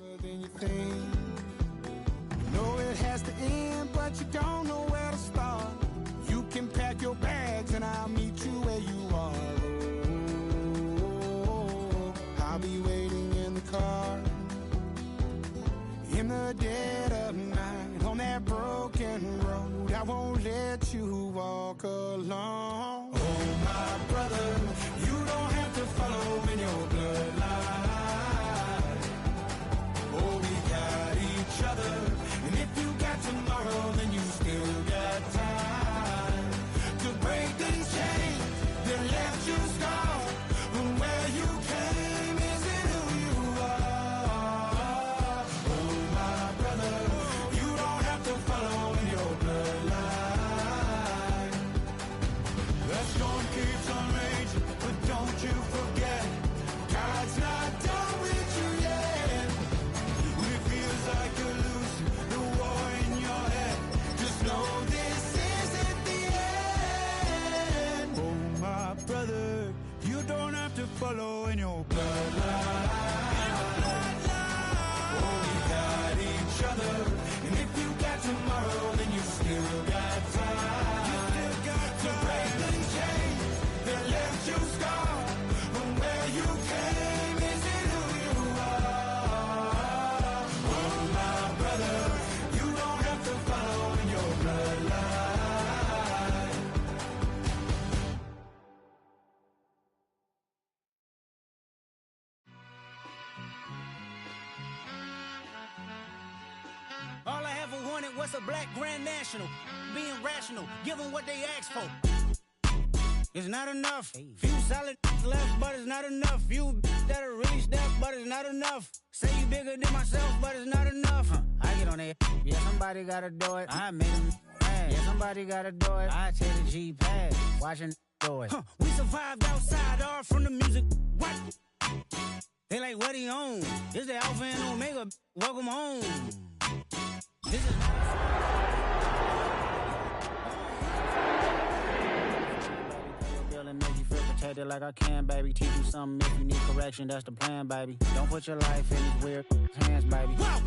Than you think. You know it has to end, but you don't know where to start. You can pack your bags and I'll meet you where you are. Oh, I'll be waiting in the car in the dead of night on that broken road. I won't let you walk alone. Oh, my brother, you don't have to follow in your bloodline. And if you got tomorrow, then you still got time to break these chains that left you scarred. From where you came isn't who you are. Oh, my brother, you don't have to follow in your bloodline. The storm keeps on raging, but don't you forget, God's not done with you yet. When it feels like you're losing the war in your head, just know this isn't the end. Oh, my brother, you don't have to follow in your bloodline. Oh, we got each other, and if you got tomorrow, then you still got time. You still got to break the chains that left you scarred. From where you came isn't who you are. Oh, my brother, you don't have to follow in your bloodline. All I ever wanted was a black grand national. Being rational, give them what they asked for. It's not enough. Few solid left, but it's not enough. Few that are really step, but it's not enough. Say you bigger than myself, but it's not enough. I get on it. Yeah, somebody gotta do it. I made them mad. Yeah, somebody gotta do it. I take the G-pad, watching do it. We survived outside, all from the music. What? They like, what he on? This the Alpha and Omega. Welcome home. This is... Make you feel protected like I can, baby. Teach you something if you need correction, that's the plan, baby. Don't put your life in these weird hands, baby. Whoa!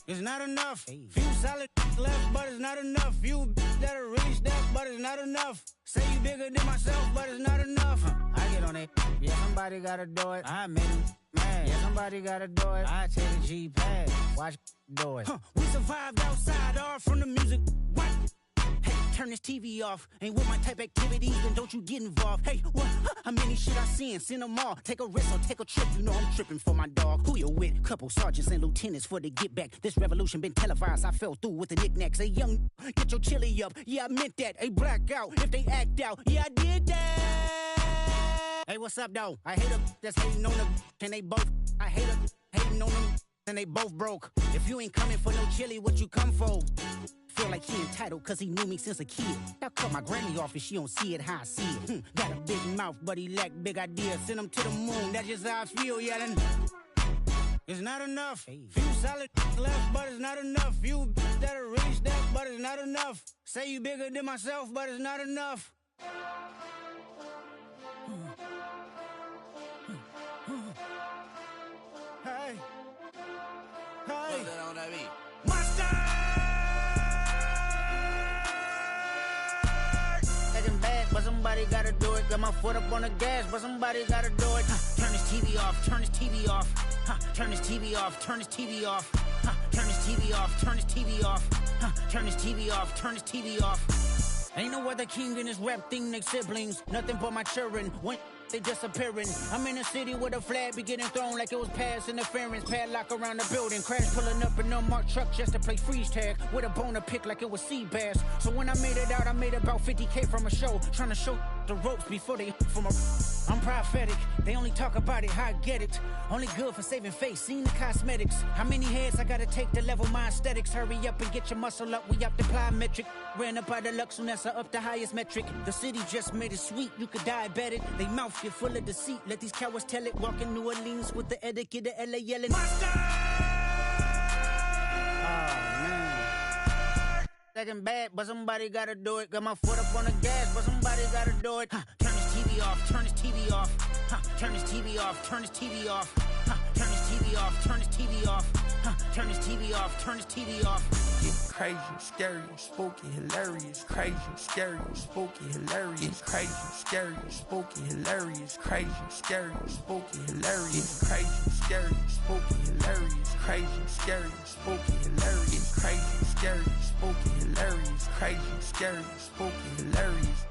It's not enough. Few solid left, but it's not enough. Few that are really step, but it's not enough. Say you bigger than myself, but it's not enough. I get on it. Yeah, somebody gotta do it. I made them mad. Yeah, somebody gotta do it. I take the G-pad, watch do it. We survived outside, all from the music. What? Hey, turn this TV off. Ain't with my type activities, then don't you get involved. Hey, what? How many shit I seen? Send them all. Take a risk or take a trip. You know I'm tripping for my dog. Who you with? Couple sergeants and lieutenants for the get back. This revolution been televised. I fell through with the knickknacks. Hey, young, get your chili up. Yeah, I meant that. Hey, black out if they act out. Yeah, I did that. Hey, what's up, though? I hate them that's hating on them. And they both. I hate them hating on them. And they both broke. If you ain't coming for no chili, what you come for? Feel like he entitled cause he knew me since a kid. I cut my granny off and she don't see it how I see it. Got a big mouth but he lack big ideas. Send him to the moon, that's just how I feel, yelling. It's not enough. Few solid left but it's not enough. Few that are really step but it's not enough. Say you bigger than myself but it's not enough. Hey. Hey. What's that on that beat? Monster! But somebody gotta do it. Got my foot up on the gas, but somebody gotta do it. Turn this TV off, turn this TV off. Turn this TV off, turn this TV off. Turn this TV off, turn this TV off. Turn this TV off, turn this TV off. Ain't no other king in this rap thing, they siblings. Nothing but my children. When they disappearing. I'm in a city where the flag be getting thrown like it was past interference. Padlock around the building. Crash pulling up an unmarked truck just to play freeze tag. With a boner pick like it was sea bass. So when I made it out, I made about 50K from a show. Trying to show the ropes before they from a... I'm prophetic. They only talk about it, how I get it. Only good for saving face, seen the cosmetics. How many heads I gotta take to level my aesthetics? Hurry up and get your muscle up, we up the plyometric. Ran up out of luck, soon as I up the highest metric. The city just made it sweet, you could diabetic. They mouth get full of deceit, let these cowards tell it. Walk in New Orleans with the etiquette of LA yelling Monster! Oh man. Second bad, but somebody gotta do it. Got my foot up on the gas, but somebody gotta do it. Turn this TV off, turn this TV off. Turn this TV off, turn this TV off. Turn this TV off, turn his TV off. Turn his TV off, turn his TV off. It's crazy, scary, spooky, hilarious. Crazy, scary, spooky, hilarious. Crazy, scary, spooky, hilarious. Crazy, scary, spooky, hilarious. Crazy, scary, spooky, hilarious. Crazy, scary, spooky, hilarious. Crazy, scary, spooky, hilarious. Crazy, scary, spooky, hilarious.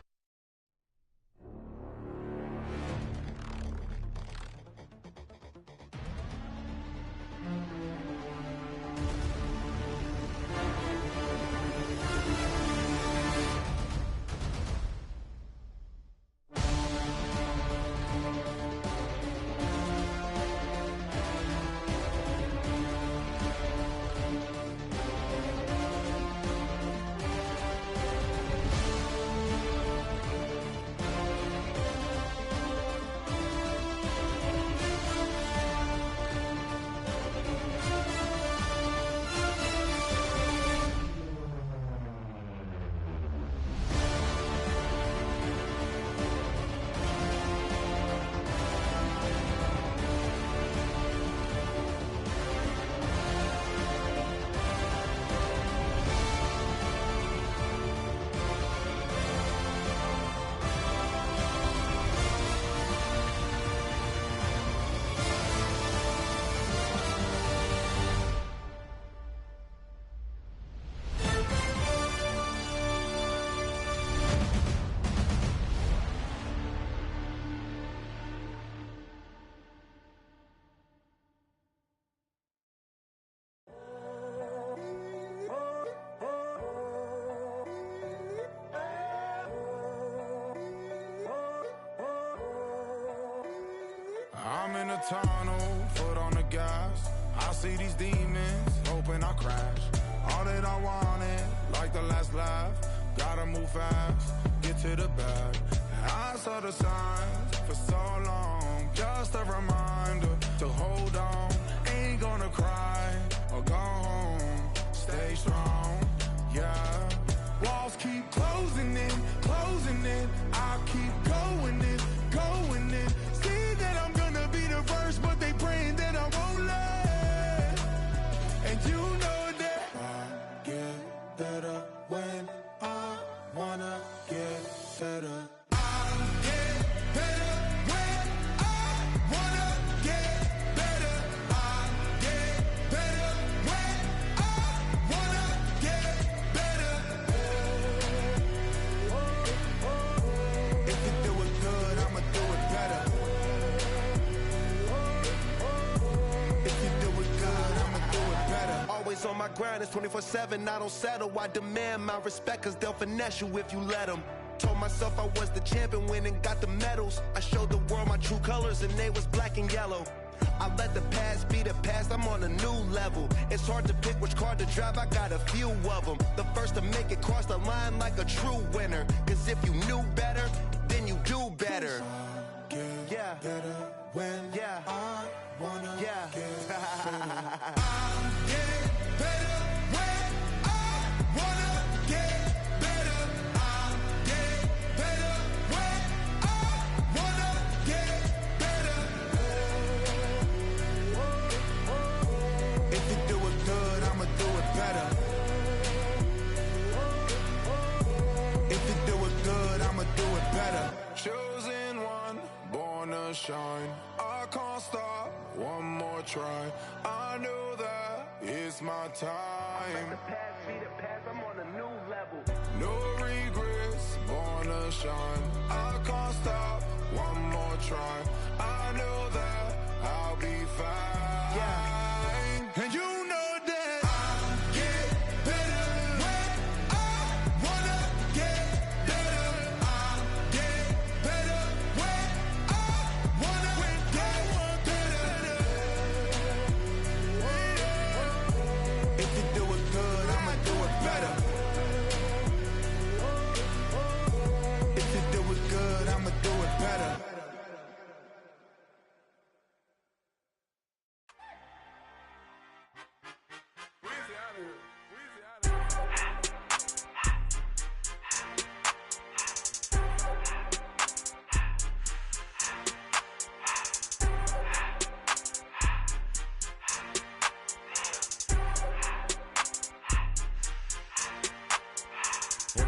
I'm in a tunnel, foot on the gas. I see these demons, hoping I crash. All that I wanted, like the last laugh. Gotta move fast, get to the bag. I saw the signs for so long, just a reminder to hold on. Ain't gonna cry or go home, stay strong, yeah. Walls keep closing in, I keep going in, going in. See that I'm gonna be the first, but they praying that I won't let. And you know that I get better when I wanna get better. I get better when I wanna get better. I get better when I wanna get better. If you do it good, I'ma do it better. If you do it good, I'ma do it better. Always on my grind, it's 24/7, I don't settle. I demand my respect, cause they'll finesse you if you let them. Told myself I was the champion, went and got the medals. I showed the world my true colors and they was black and yellow. I let the past be the past, I'm on a new level. It's hard to pick which car to drive, I got a few of them. The first to make it cross the line like a true winner. Cause if you knew better, then you do better. Yeah. Better when Yeah. I wanna Yeah. get better. I get better when I wanna get better. I get better when I wanna get better. If you do it good, I'ma do it better. If you do it good, I'ma do it better. Chosen one, born to shine. I can't stop, one more try. I know that it's my time. Past be the past, I'm on a new level. No regrets, born to shine. I can't stop, one more try. I know that I'll be fine. Yeah. And you know that I get better when I wanna get better. I get better when I wanna get better. If you do it good, I'ma do it better. If you do it good, I'ma do it better.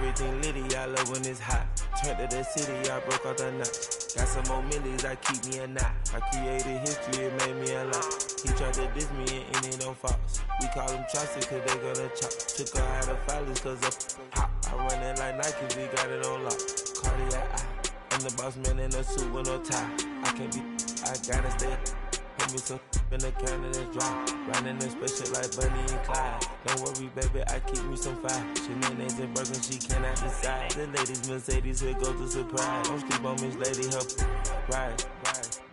Everything litty, I love when it's hot. Turned to the city, I broke out the notch. Got some more millies, I keep me a knot. I created history, it made me a lot. He tried to diss me and it don't false. We call them chopsticks cause they gonna chop. Took her out of filers cause of hot. I run it like Nike, we got it on lock. Cardiac eye. I'm the boss man in a suit with no tie. I can't be, I gotta stay. Put me some in the can and it's dry. Riding in special like Bunny and Clyde. Don't worry, baby, I keep me some fire. Shenanigans and Birkin, she cannot decide. The ladies Mercedes, here go to surprise. Don't sleep on Miss Lady, her ride.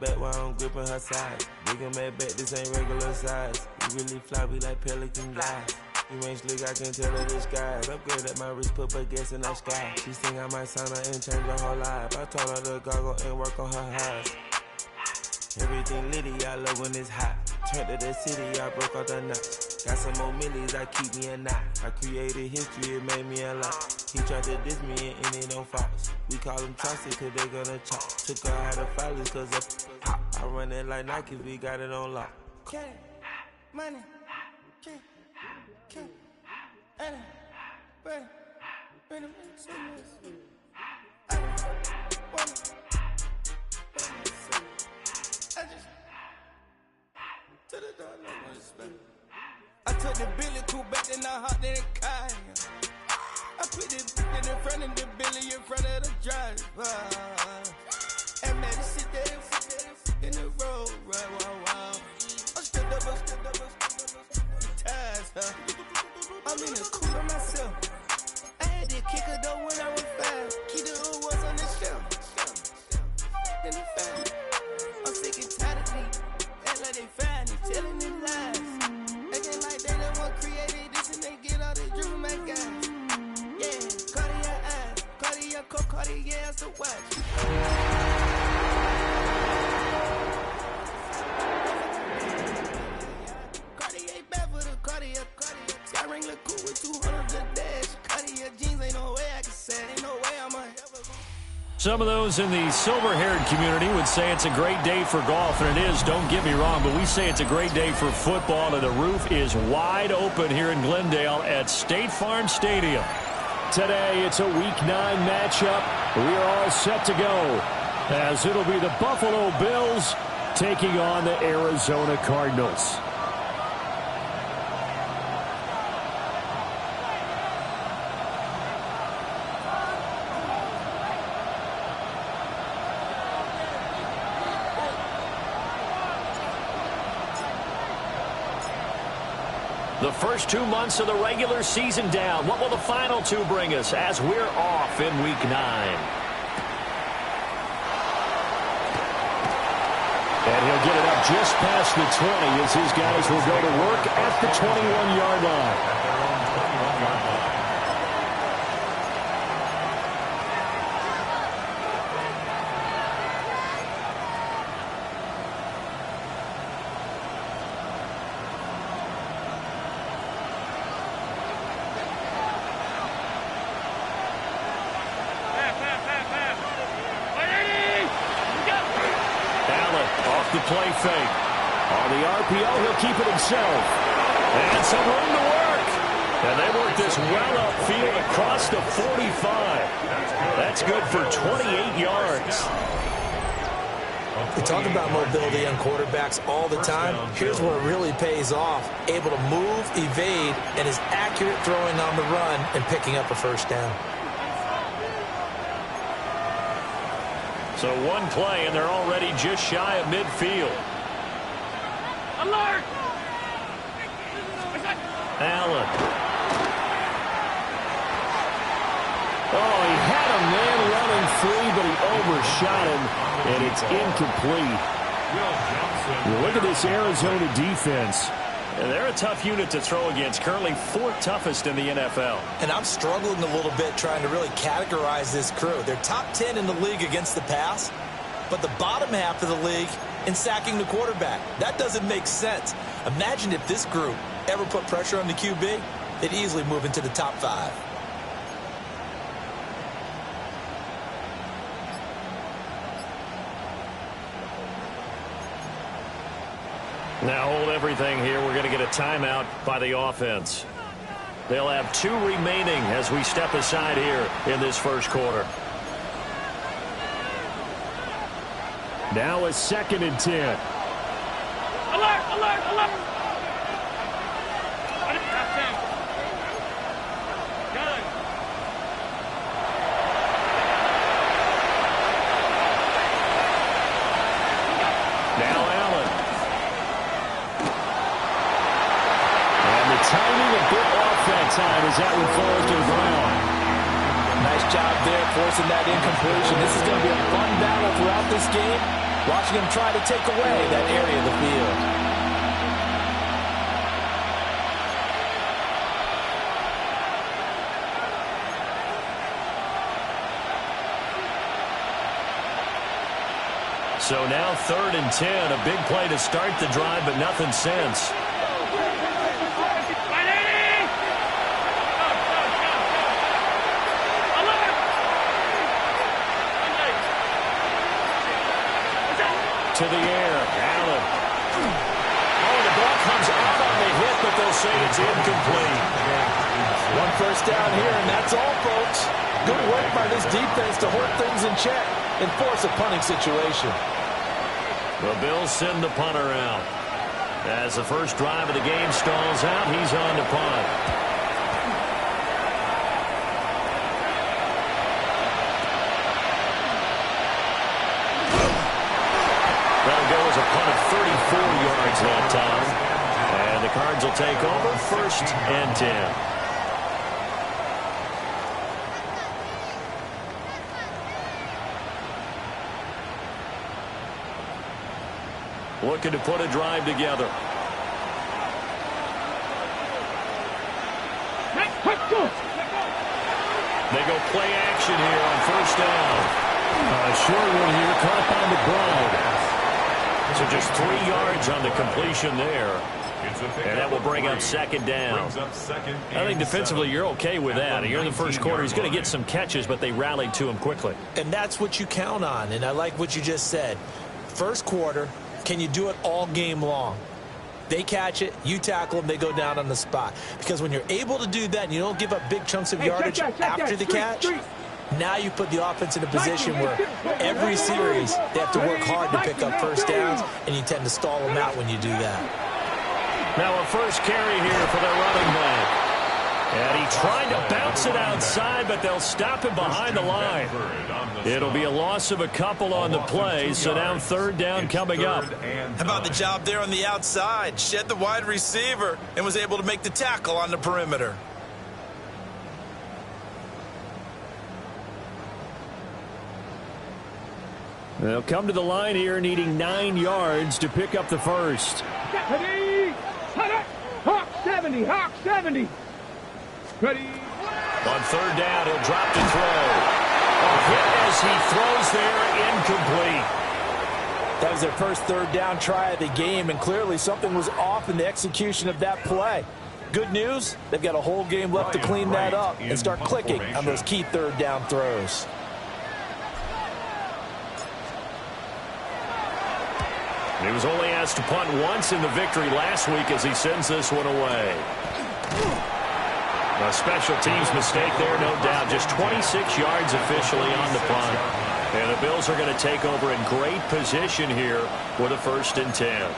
Back while I'm gripping her side. Bigger mad back, this ain't regular size. We really fly, we like pelican guys. You ain't slick, I can tell her disguise. Upgrade at my wrist, put her gas in the sky. She think I might sign her and change her whole life. I told her to goggle and work on her eyes. Everything litty, I love when it's hot. Turned to the city, I broke out the notch. Got some more millies, I keep me a knot. I created history, it made me a lot. He tried to diss me and it don't false. We call them chopsticks cause they gonna chop. Took her out of filers cause of hot. I run it like Nike, we got it on lock. Money, money, I took the Billy cool back and I hopped in the car. I put the in front of the Billy in front of the driver. And man, sit there in the road, right, wow. I stood up, ties, huh? I'm in the cooler myself. I had to kick her though when I was fast. Keep the old ones on the shelf. In the family. I'm sick and tired of me. Act like they find it, telling them lies. Acting like they the one created this and they get all this driven my guys. Yeah, Cartier eyes, Cartier coke, Cartier ass to watch. Cartier bad for the Cartier. Sky ring look cool with 200 the dash. Cartier jeans, ain't no way I can say it. Ain't no way I'm a Some of those in the silver-haired community would say it's a great day for golf, and it is, don't get me wrong, but we say it's a great day for football, and the roof is wide open here in Glendale at State Farm Stadium. Today, it's a Week 9 matchup. We are all set to go, as it'll be the Buffalo Bills taking on the Arizona Cardinals. The first 2 months of the regular season down. What will the final two bring us as we're off in Week 9? And he'll get it up just past the 20 as his guys will go to work at the 21-yard line. The play fake. On the RPO, he'll keep it himself. And some room to work. And they work this well upfield across the 45. That's good for 28 yards. We talk about mobility on quarterbacks all the time. Here's where it really pays off. Able to move, evade, and is accurate throwing on the run and picking up a first down. So one play, and they're already just shy of midfield. Alert! Allen. Oh, he had a man running free, but he overshot him, and it's incomplete. You look at this Arizona defense. And they're a tough unit to throw against, currently 4th toughest in the NFL. And I'm struggling a little bit trying to really categorize this crew. They're top 10 in the league against the pass, but the bottom half of the league in sacking the quarterback. That doesn't make sense. Imagine if this group ever put pressure on the QB, they'd easily move into the top 5. Now hold everything here. We're going to get a timeout by the offense. They'll have 2 remaining as we step aside here in this first quarter. Now a 2nd and 10. Alert, alert, alert. Now Allen. And the timing a bit off that time as that one falls to the ground. Nice job there forcing that incompletion. This is going to be a fun battle throughout this game. Watching him try to take away that area of the field. So now 3rd and 10. A big play to start the drive, but nothing since. To the air, Allen. Oh, the ball comes out on the hit, but they'll say it's incomplete. 1 first down here, and that's all, folks. Good work by this defense to hold things in check and force a punting situation. The Bills send the punter out. As the first drive of the game stalls out, he's on to punt. That'll go as a punt of 34 yards that time. And the Cards will take over 1st and 10. Looking to put a drive together. They go play action here on 1st down. A short one here, caught by McBride. So just 3 yards on the completion there. And that will bring up 2nd down. I think defensively you're okay with that. You're in the first quarter. He's going to get some catches, but they rallied to him quickly. And that's what you count on, and I like what you just said. First quarter, can you do it all game long? They catch it, you tackle them, they go down on the spot. Because when you're able to do that and you don't give up big chunks of yardage after the catch, now you put the offense in a position where every series they have to work hard to pick up first downs, and you tend to stall them out when you do that. Now a first carry here for their running back. And he tried to bounce it outside, but they'll stop him behind the line. It'll be a loss of a couple on the play, so now 3rd down coming up. How about the job there on the outside? Shed the wide receiver and was able to make the tackle on the perimeter. They'll come to the line here needing 9 yards to pick up the first. Hawk 70, Hawk 70. Ready. On 3rd down, he'll drop to throw. A hit as he throws there, incomplete. That was their first 3rd down try of the game, and clearly something was off in the execution of that play. Good news, they've got a whole game left to clean that up and start clicking on those key 3rd down throws. He was only asked to punt once in the victory last week as he sends this one away. A special teams mistake there, no doubt. Just 26 yards officially on the punt. And the Bills are going to take over in great position here with a 1st and 10.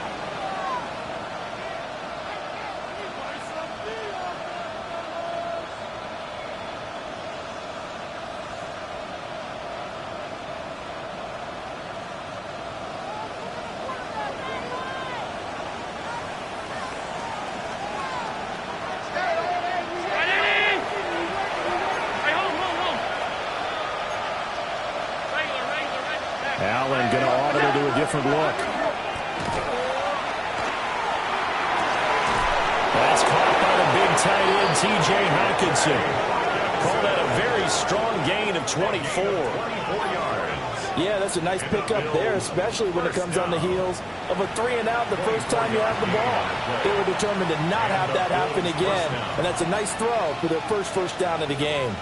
Allen going to audit her to a different look. That's caught by the big tight end, T.J. Hockenson. Call that a very strong gain of 24. Yeah, that's a nice pickup there, especially when it comes on the heels of a 3-and-out the first time you have the ball. They were determined to not have that happen again, and that's a nice throw for their first down of the game.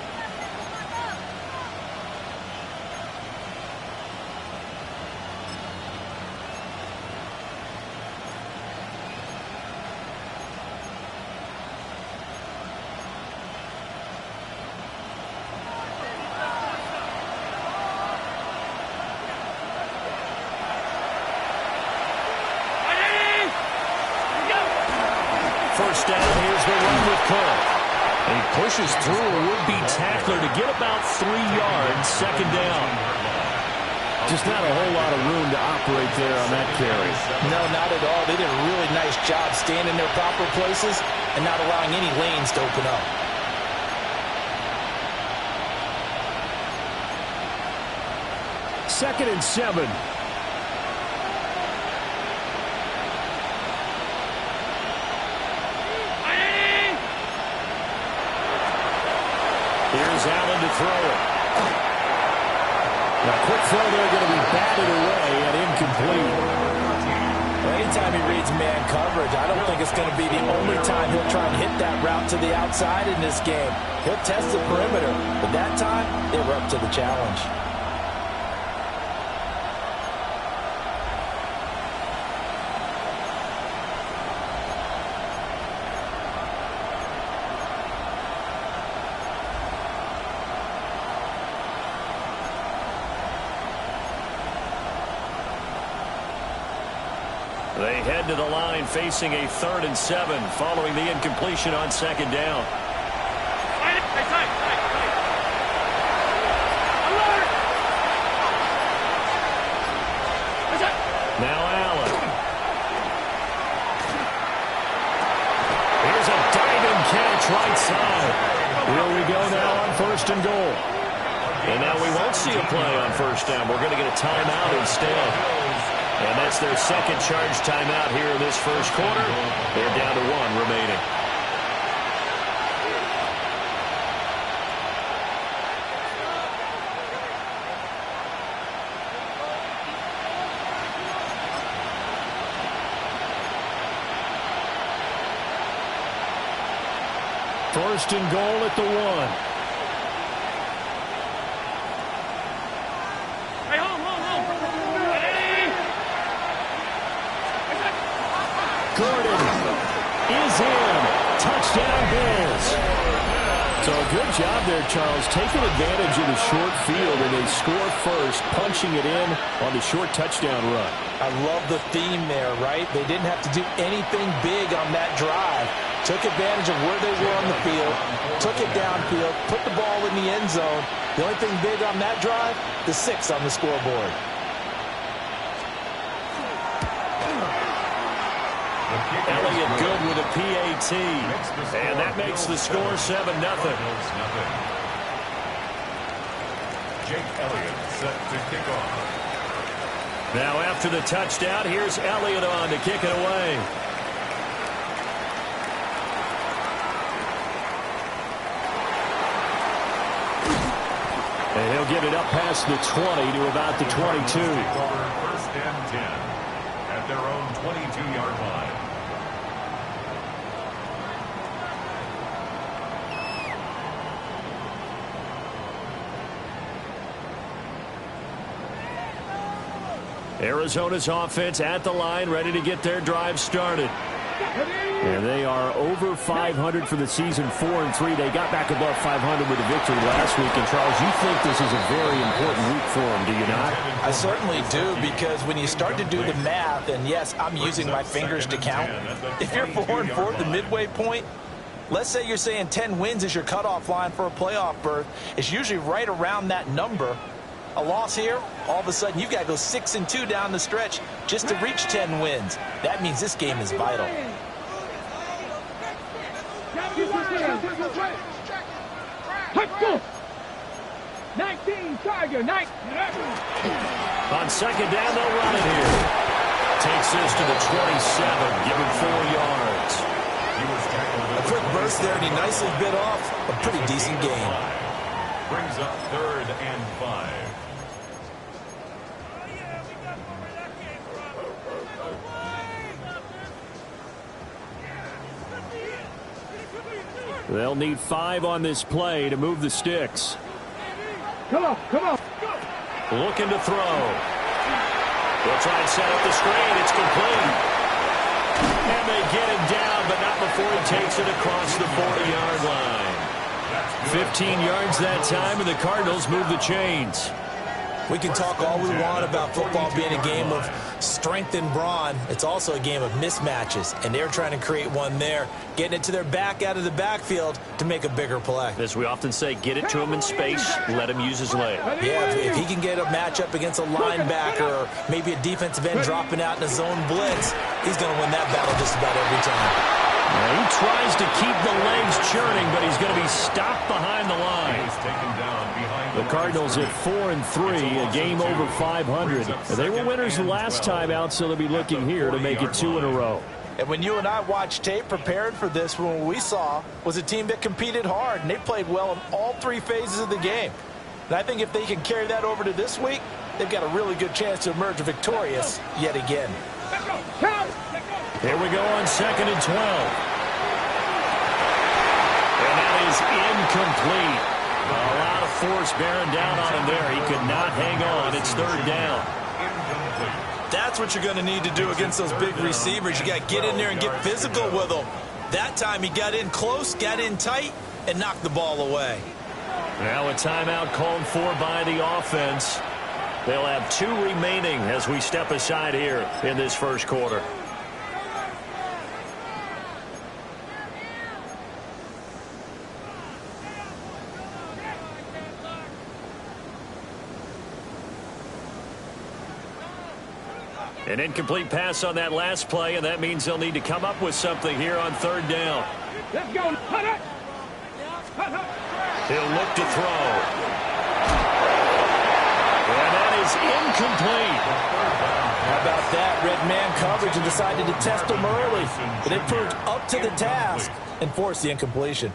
first down. Here's the run with Cook. And he pushes through a would-be tackler to get about 3 yards, second down. Just not a whole lot of room to operate there on that carry. No, not at all. They did a really nice job staying in their proper places and not allowing any lanes to open up. Second and 7. Here's Allen to throw it. Now, quick throw there, going to be batted away and incomplete. Well, anytime he reads man coverage, I don't think it's going to be the only time he'll try and hit that route to the outside in this game. He'll test the perimeter, but that time, they were up to the challenge. They head to the line facing a 3rd and 7 following the incompletion on second down. Now Allen. Here's a diving catch right side. Here we go now on 1st and goal. And now we won't see a play on 1st down. We're going to get a timeout instead. And that's their second charge timeout here in this first quarter. They're down to 1 remaining. First and goal at the 1. Gordon is in. Touchdown, Bills. So a good job there, Charles, taking advantage of the short field, and they score first, punching it in on the short touchdown run. I love the theme there, right? They didn't have to do anything big on that drive. Took advantage of where they were on the field, took it downfield, put the ball in the end zone. The only thing big on that drive, the 6 on the scoreboard. Elliott good with a PAT. And that makes the score 7-0. Jake Elliott set to kick off. Now after the touchdown, here's Elliott on to kick it away. And he'll get it up past the 20 to about the 22. 1st and 10 at their own 22-yard line. Arizona's offense at the line, ready to get their drive started. And they are over 500 for the season, 4-3. They got back above 500 with a victory last week. And, Charles, you think this is a very important week for them, do you not? I certainly do, because when you start to do the math, and, yes, I'm using my fingers to count. If you're 4-4 at the midway point, let's say you're saying 10 wins is your cutoff line for a playoff berth. It's usually right around that number. A loss here, all of a sudden you've got to go 6-2 down the stretch just to reach 10 wins. That means this game is vital. Let's go. 19 Tiger, 19. On second down, they'll run it here. Takes this to the 27, give him 4 yards. A quick burst there, and he nicely bit off a pretty decent game. Brings up 3rd and 5. They'll need 5 on this play to move the sticks. Come on, come on. Looking to throw. They'll try and set up the screen. It's complete. And they get him down, but not before he takes it across the 40-yard line. 15 yards that time, and the Cardinals move the chains. We can talk all we want about football being a game of strength and brawn. It's also a game of mismatches, and they're trying to create one there, getting it to their back out of the backfield to make a bigger play. As we often say, get it to him in space, let him use his leg. Yeah, if he can get a matchup against a linebacker or maybe a defensive end dropping out in a zone blitz, he's going to win that battle just about every time. Now he tries to keep the legs churning, but he's going to be stopped behind the line. The Cardinals at 4-3, a game over 500. They were winners the last time out, so they'll be looking here to make it 2 in a row. And when you and I watched tape prepared for this, what we saw was a team that competed hard, and they played well in all 3 phases of the game. And I think if they can carry that over to this week, they've got a really good chance to emerge victorious yet again. Here we go on 2nd and 12. And that is incomplete. A lot of force bearing down on him there. He could not hang on. It's 3rd down. That's what you're going to need to do against those big receivers. You got to get in there and get physical with them. That time he got in close, got in tight, and knocked the ball away. Now a timeout called for by the offense. They'll have 2 remaining as we step aside here in this first quarter. An incomplete pass on that last play, and that means they'll need to come up with something here on 3rd down. Let's go. He'll look to throw. And that is incomplete. How about that? Red man coverage and decided to test him early. But it proved up to the task and forced the incompletion.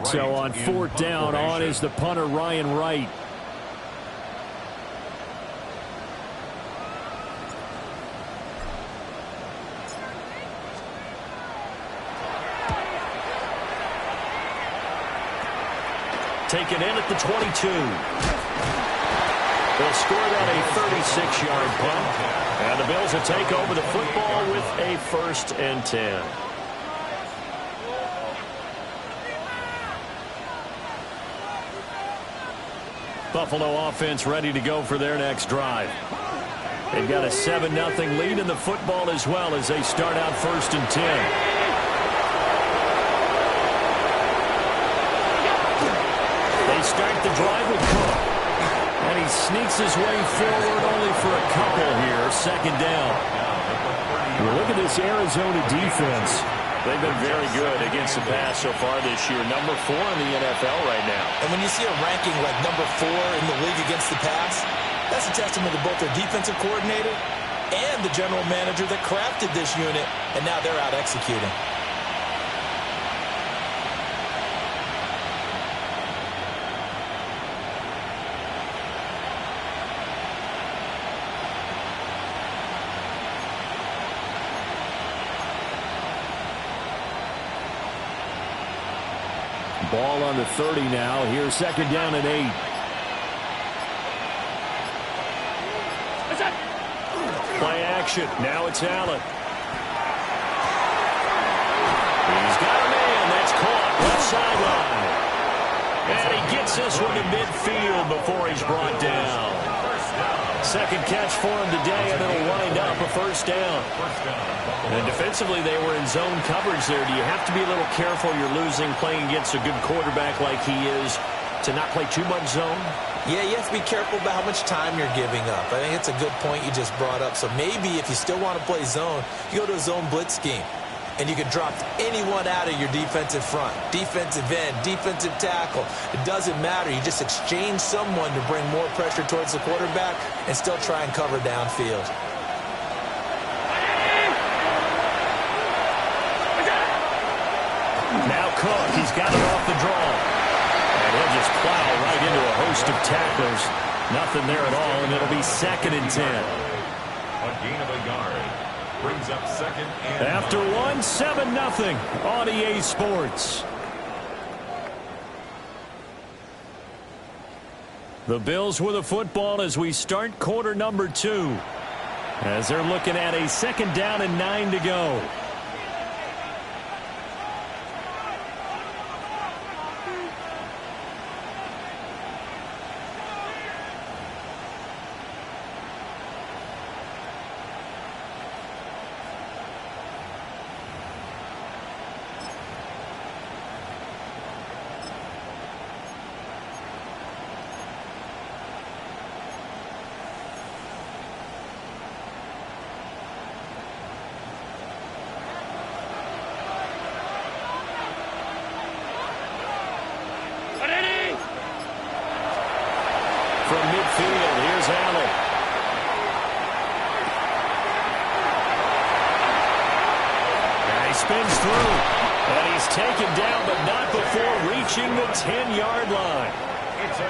So on 4th down, on is the punter, Ryan Wright. Taken in at the 22. They'll score that a 36-yard punt. And the Bills will take over the football with a 1st and 10. Buffalo offense ready to go for their next drive. They've got a 7-0 lead in the football as well as they start out 1st and 10. Start the drive with Cook. And he sneaks his way forward only for a couple here. 2nd down. Well, look at this Arizona defense. They've been very good against the pass so far this year. Number 4 in the NFL right now. And when you see a ranking like number 4 in the league against the pass, that's a testament to both their defensive coordinator and the general manager that crafted this unit, and now they're out executing. Ball on the 30 now. Here's 2nd down and 8. Play action. Now it's Allen. He's got a man. That's caught. Left sideline. And he gets this one to midfield before he's brought down. 2nd catch for him today, and it'll wind up a 1st down. And defensively, they were in zone coverage there. Do you have to be a little careful? You're losing, playing against a good quarterback like he is, to not play too much zone? Yeah, you have to be careful about how much time you're giving up. I think it's a good point you just brought up. So maybe if you still want to play zone, you go to a zone blitz scheme. And you can drop anyone out of your defensive front, defensive end, defensive tackle. It doesn't matter. You just exchange someone to bring more pressure towards the quarterback and still try and cover downfield. Now Cook, he's got it off the draw. And he'll just plow right into a host of tacklers. Nothing there at all, and it'll be 2nd and 10. A gain of a yard. Brings up 2nd and After 1, 7-0 on EA Sports. The Bills with the football as we start quarter number 2. As they're looking at a 2nd down and 9 to go. spins through. And he's taken down, but not before reaching the 10-yard line.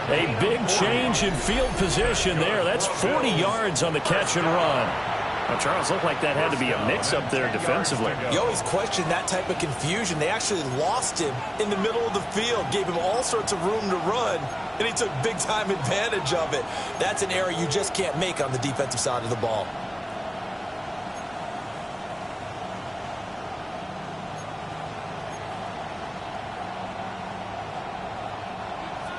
A big change in field position there. That's 40 yards on the catch and run. Well, Charles, looked like that had to be a mix-up there defensively. You always question that type of confusion. They actually lost him in the middle of the field, gave him all sorts of room to run, and he took big-time advantage of it. That's an error you just can't make on the defensive side of the ball.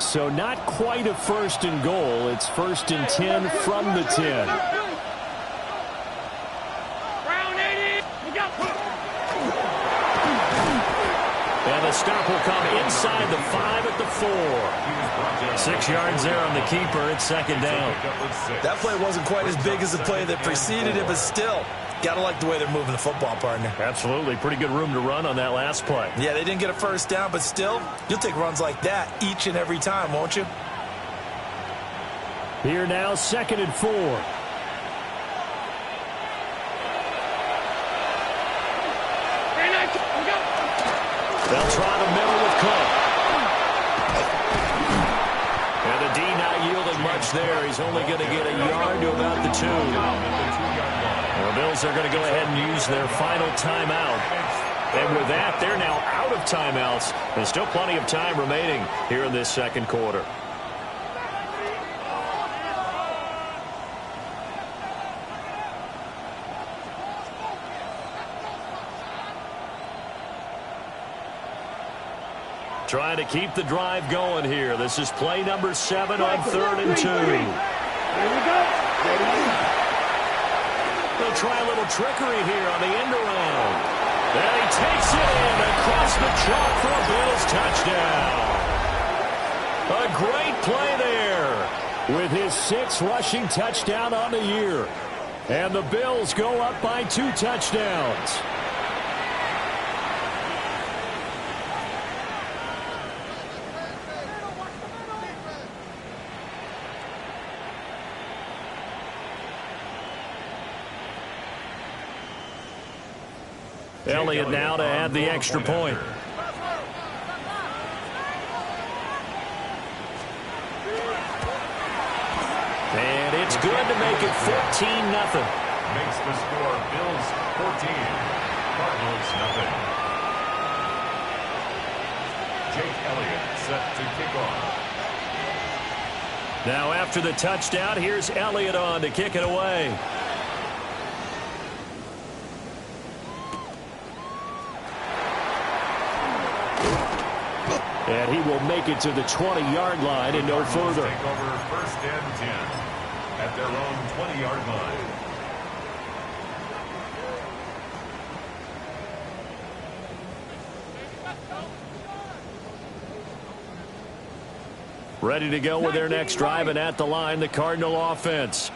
So not quite a 1st and goal. It's 1st and 10 from the 10. And the stop will come inside the 5 at the 4. 6 yards there on the keeper. It's 2nd down. That play wasn't quite as big as the play that preceded it, but still, gotta like the way they're moving the football, partner. Absolutely. Pretty good room to run on that last play. Yeah, they didn't get a 1st down, but still, you'll take runs like that each and every time, won't you? Here now, 2nd and 4. They'll try the middle with Cook. And the D not yielding much there. He's only going to get a yard to about the 2. The Bills are going to go ahead and use their final timeout. And with that, they're now out of timeouts. There's still plenty of time remaining here in this 2nd quarter. Trying to keep the drive going here. This is play number 7 on 3rd and 2. Here we go. They'll try a little trickery here on the end around. And he takes it in across the chalk for a Bills touchdown. A great play there with his 6th rushing touchdown on the year. And the Bills go up by 2 touchdowns. Elliott now to add the extra point. And it's good to make it 14-0. Makes the score Bills 14, Cardinals nothing. Jake Elliott set to kick off. Now after the touchdown, here's Elliott on to kick it away. And he will make it to the 20-yard line and no further. Take over 1st and 10 at their own 20-yard line. Ready to go with their next drive, and at the line, the Cardinal offense.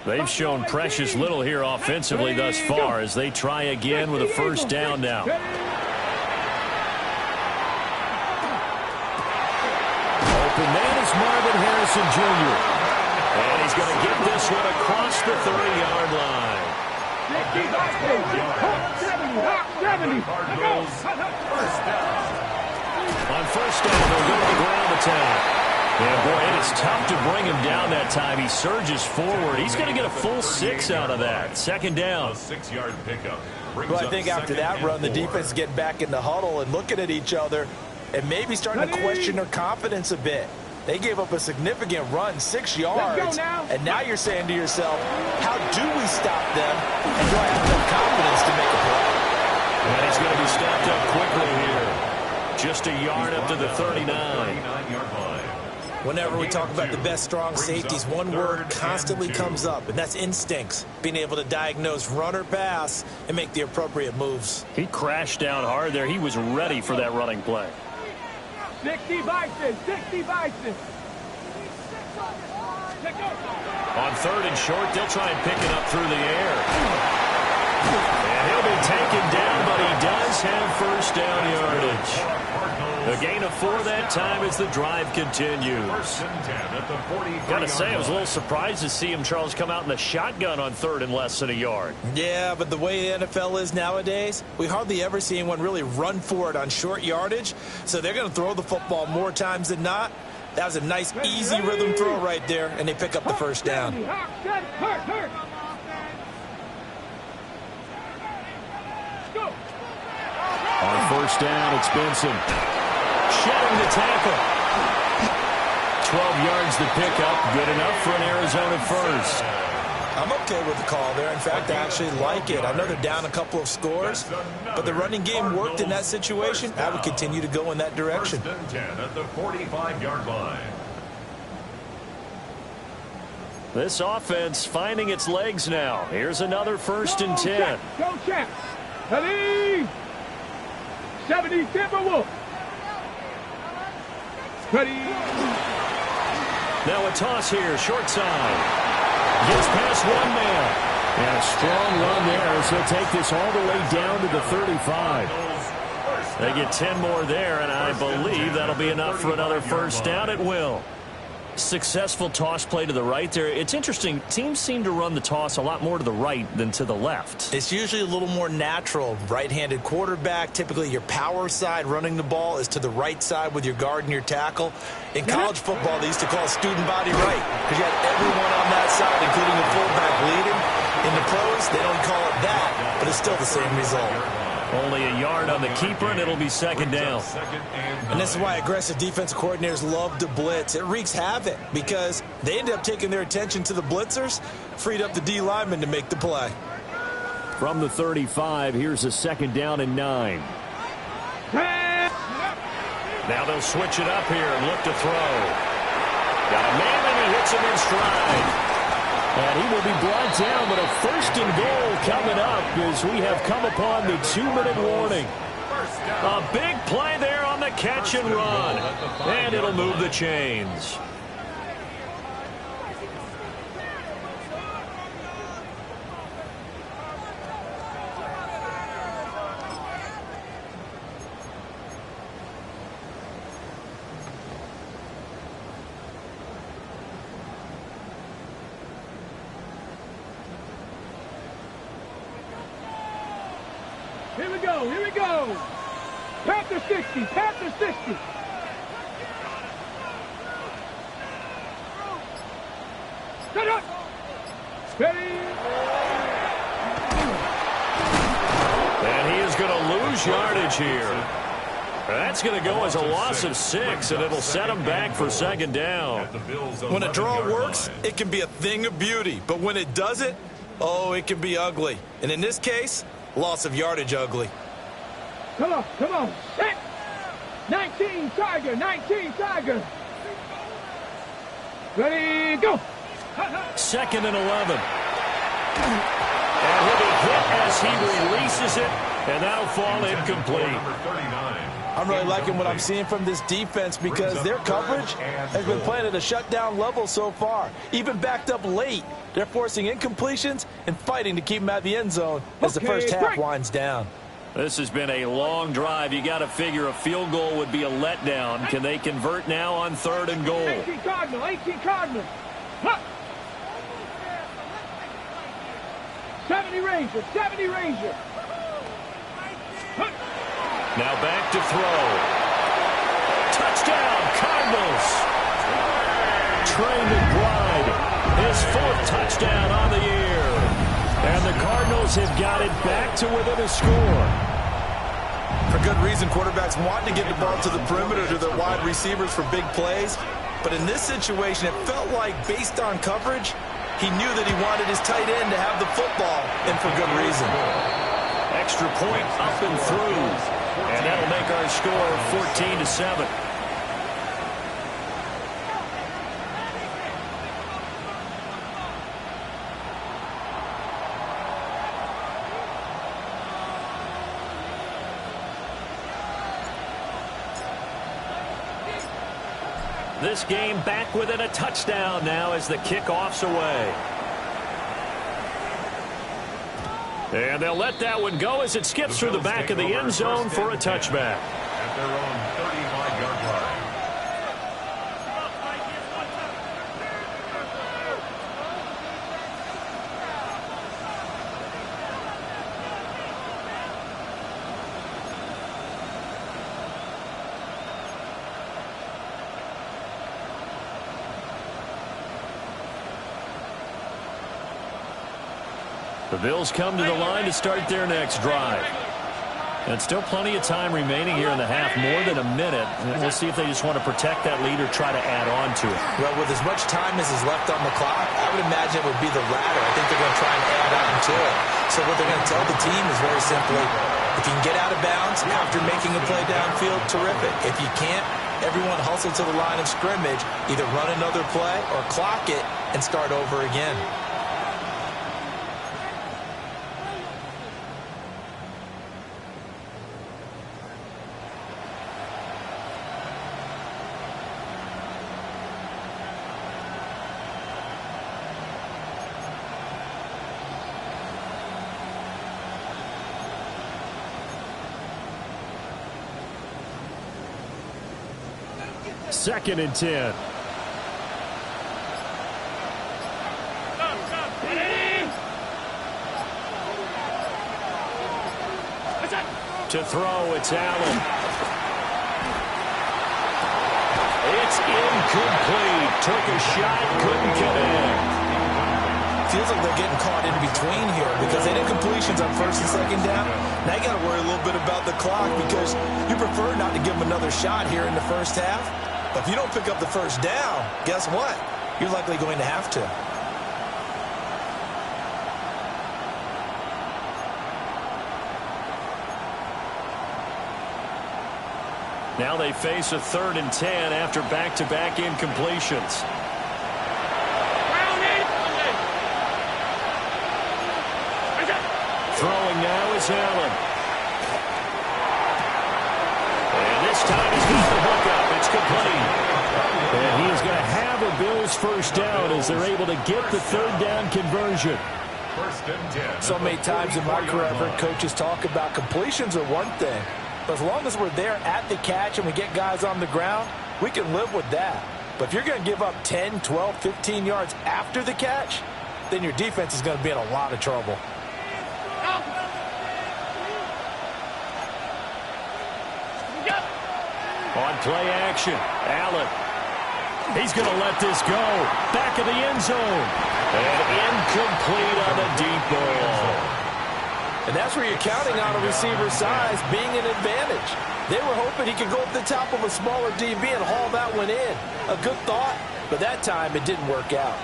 They've shown precious little here offensively thus far as they try again with a 1st down now. Open man is Marvin Harrison Jr. And he's going to get this one across the 30-yard line. 70. Cardinals 1st down. On 1st down, they'll go to the ground attack. And, boy, it is tough to bring him down that time. He surges forward. He's going to get a full 6 out of that. 2nd down. A 6-yard pickup. Well, I think after that run, the defense is getting back in the huddle and looking at each other and maybe starting to question their confidence a bit. They gave up a significant run, 6 yards, and now you're saying to yourself, how do we stop them, and do I have enough confidence to make a play? And he's going to be stopped up quickly here. Just a yard up to the 39. 39-yard line. Whenever we talk about the best strong safeties, one word constantly comes up, and that's instincts. Being able to diagnose run or pass and make the appropriate moves. He crashed down hard there. He was ready for that running play. 60 Bison. On 3rd and short, they'll try and pick it up through the air. And he'll be taken down, but he does have 1st down yardage. A gain of 4 that time as the drive continues. First and 10 at the 43-yard Got to say, I was a line. little surprised to see him, Charles, come out in the shotgun on 3rd and less than a yard. Yeah, but the way the NFL is nowadays, we hardly ever see anyone really run for it on short yardage. So they're going to throw the football more times than not. That was a nice, easy rhythm throw right there, and they pick up the first down. On first down, it's Benson. Shedding the tackle. 12 yards to pick up. Good enough for an Arizona first. I'm okay with the call there. In fact, I actually like it. I know they're down a couple of scores, but the running game worked in that situation. I would continue to go in that direction. First and 10 at the 45-yard line. This offense finding its legs now. Here's another first and 10. Go check. Ready. 70 Timberwolf. Ready. Now a toss here, short side. Gets past one man. And a strong run there as he'll take this all the way down to the 35. They get 10 more there, and I believe that'll be enough for another first down. It will. Successful toss play to the right there. It's interesting. Teams seem to run the toss a lot more to the right than to the left. It's usually a little more natural. Right-handed quarterback, typically your power side running the ball is to the right side with your guard and your tackle. In college football, they used to call student body right because you had everyone on that side, including the fullback, leading. In the pros, they don't call it that, but it's still the same result. Only a yard on the keeper, and it'll be second down. And this is why aggressive defensive coordinators love to blitz. It wreaks havoc because they end up taking their attention to the blitzers, freed up the D lineman to make the play. From the 35, here's a second down and 9. Now they'll switch it up here and look to throw. Got a man and he hits him in stride. And he will be brought down, but a first and goal coming up as we have come upon the 2-minute warning. A big play there on the catch and run. And it'll move the chains. Here we go. Panther 60, Panther 60. Set up. Steady. And he is going to lose yardage here. That's going to go as a loss of 6, and it'll set him back for second down. When a draw works, it can be a thing of beauty. But when it doesn't, oh, it can be ugly. And in this case, loss of yardage ugly. Come on. Set. 19 Tiger, 19 Tiger. Ready, go. Second and 11. And he'll be hit as he releases it, and that'll fall incomplete. I'm really liking what I'm seeing from this defense because their coverage has been playing at a shutdown level so far. Even backed up late, they're forcing incompletions and fighting to keep them out of the end zone as the first half winds down. This has been a long drive. You got to figure a field goal would be a letdown. Can they convert now on 3rd and goal? 18 Cardinal, 18 Cardinal. Huh. 70 Ranger, 70 Ranger. Huh. Now back to throw. Touchdown, Cardinals. Trey McBride, his 4th touchdown on the year. And the Cardinals have got it back to within a score. For good reason, quarterbacks want to get the ball to the perimeter to their wide receivers for big plays. But in this situation, it felt like based on coverage, he knew that he wanted his tight end to have the football, and for good reason. Extra point up and through. And that'll make our score 14-7. This game back within a touchdown now as the kickoff's away. And they'll let that one go as it skips through the back of the end zone for a touchback. at their own 35-yard line. The Bills come to the line to start their next drive. And still plenty of time remaining here in the half, more than a minute. And we'll see if they just want to protect that lead or try to add on to it. Well, with as much time as is left on the clock, I would imagine it would be the latter. I think they're going to try and add on to it. So what they're going to tell the team is very simply, if you can get out of bounds after making a play downfield, terrific. If you can't, everyone hustle to the line of scrimmage, either run another play or clock it and start over again. Second and 10. To throw, it's Allen. It's incomplete. Took a shot, couldn't connect. Feels like they're getting caught in between here because they did completions on first and second down. Now you got to worry a little bit about the clock because you prefer not to give them another shot here in the first half. But if you don't pick up the first down, guess what? You're likely going to have to. Now they face a 3rd and 10 after back-to-back incompletions. Throwing now is Allen. And this time he's got the hook up. It's complete. And he is going to have a Bills first down as they're able to get the 3rd down conversion. First and 10. So many times in my career, I've heard coaches talk about completions are one thing. But as long as we're there at the catch and we get guys on the ground, we can live with that. But if you're going to give up 10, 12, 15 yards after the catch, then your defense is going to be in a lot of trouble. On play action, Allen. He's going to let this go. Back of the end zone. And incomplete on the deep ball. And that's where you're counting on a receiver's size being an advantage. They were hoping he could go up the top of a smaller DB and haul that one in. A good thought, but that time it didn't work out.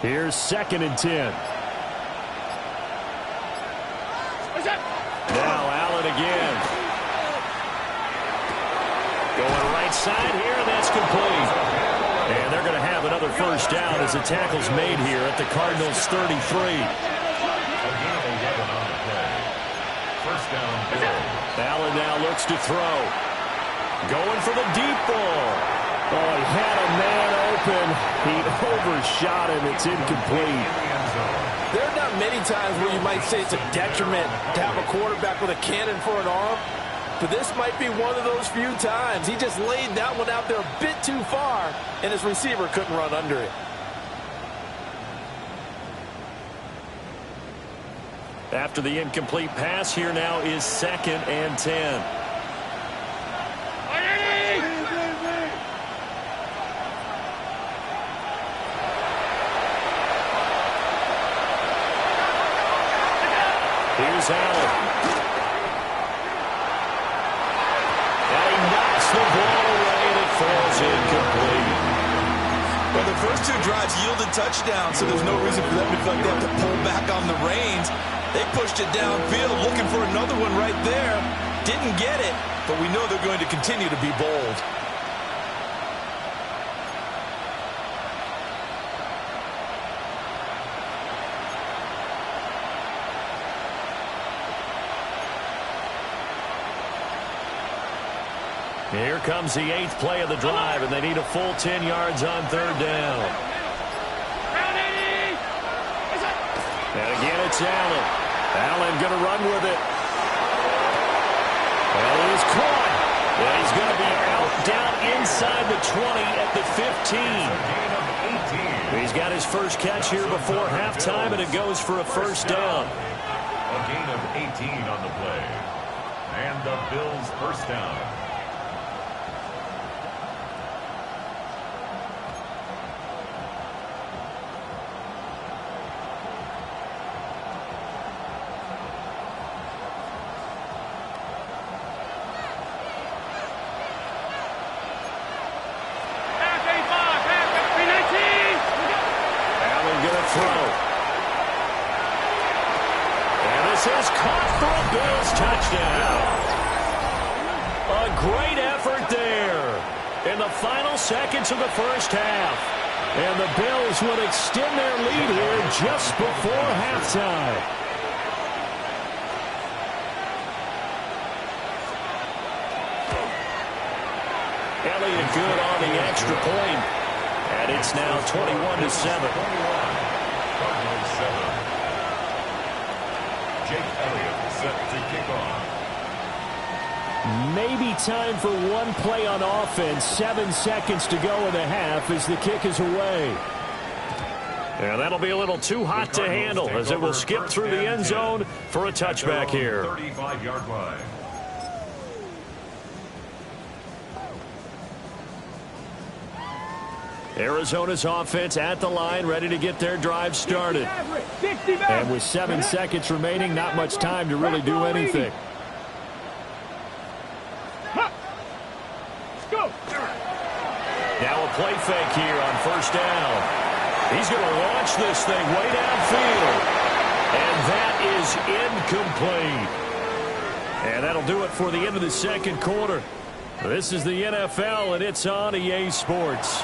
Here's 2nd and 10. Now Allen again. Going right side here, and that's complete. And they're going to have another first down as the tackle's made here at the Cardinals' 33. First down, Bills. Allen now looks to throw. Going for the deep ball. Oh, he had a man open. He overshot him. It's incomplete. There are not many times where you might say it's a detriment to have a quarterback with a cannon for an arm, but this might be one of those few times. He just laid that one out there a bit too far, and his receiver couldn't run under it. After the incomplete pass, here now is 2nd and 10. Here's Allen. And he knocks the ball away and it falls incomplete. Well, the first two drives yielded touchdowns, so there's no reason for them to feel like they have to pull back on the reins. They pushed it downfield, looking for another one right there. Didn't get it, but we know they're going to continue to be bold. Here comes the 8th play of the drive, and they need a full 10 yards on third down. And again, it's Allen. Allen going to run with it. Well, he is caught. And he's going to be out down inside the 20 at the 15. He's got his first catch here before halftime, and it goes for a first down. A gain of 18 on the play. And the Bills first down. Is caught for a Bills touchdown. A great effort there in the final seconds of the first half. And the Bills would extend their lead here just before halftime. Elliott good on the extra point. And it's now 21-7. 21-7. Jake Elliott set to kick off. Maybe time for one play on offense. 7 seconds to go in the half as the kick is away. And that'll be a little too hot to handle as it will skip through the end zone for a touchback here. 35-yard line. Arizona's offense at the line, ready to get their drive started. And with 7 seconds remaining, not much time to really do anything. Now a play fake here on first down. He's going to launch this thing way downfield. And that is incomplete. And that'll do it for the end of the second quarter. This is the NFL, and it's on EA Sports.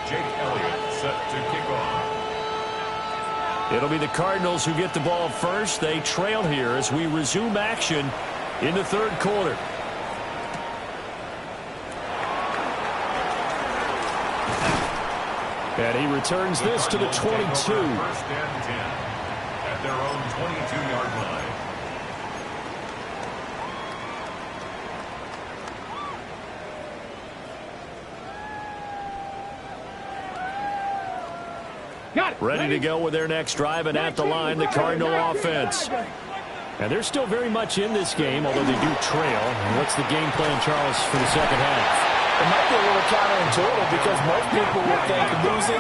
Jake Elliott set to kick off. It'll be the Cardinals who get the ball first. They trail here as we resume action in the third quarter. And he returns this to the 22. First and 10 at their own 22-yard line. Ready to go with their next drive, and at the line, the Cardinal offense. And they're still very much in this game, although they do trail. And what's the game plan, Charles, for the second half? It might be a little counterintuitive because most people would think losing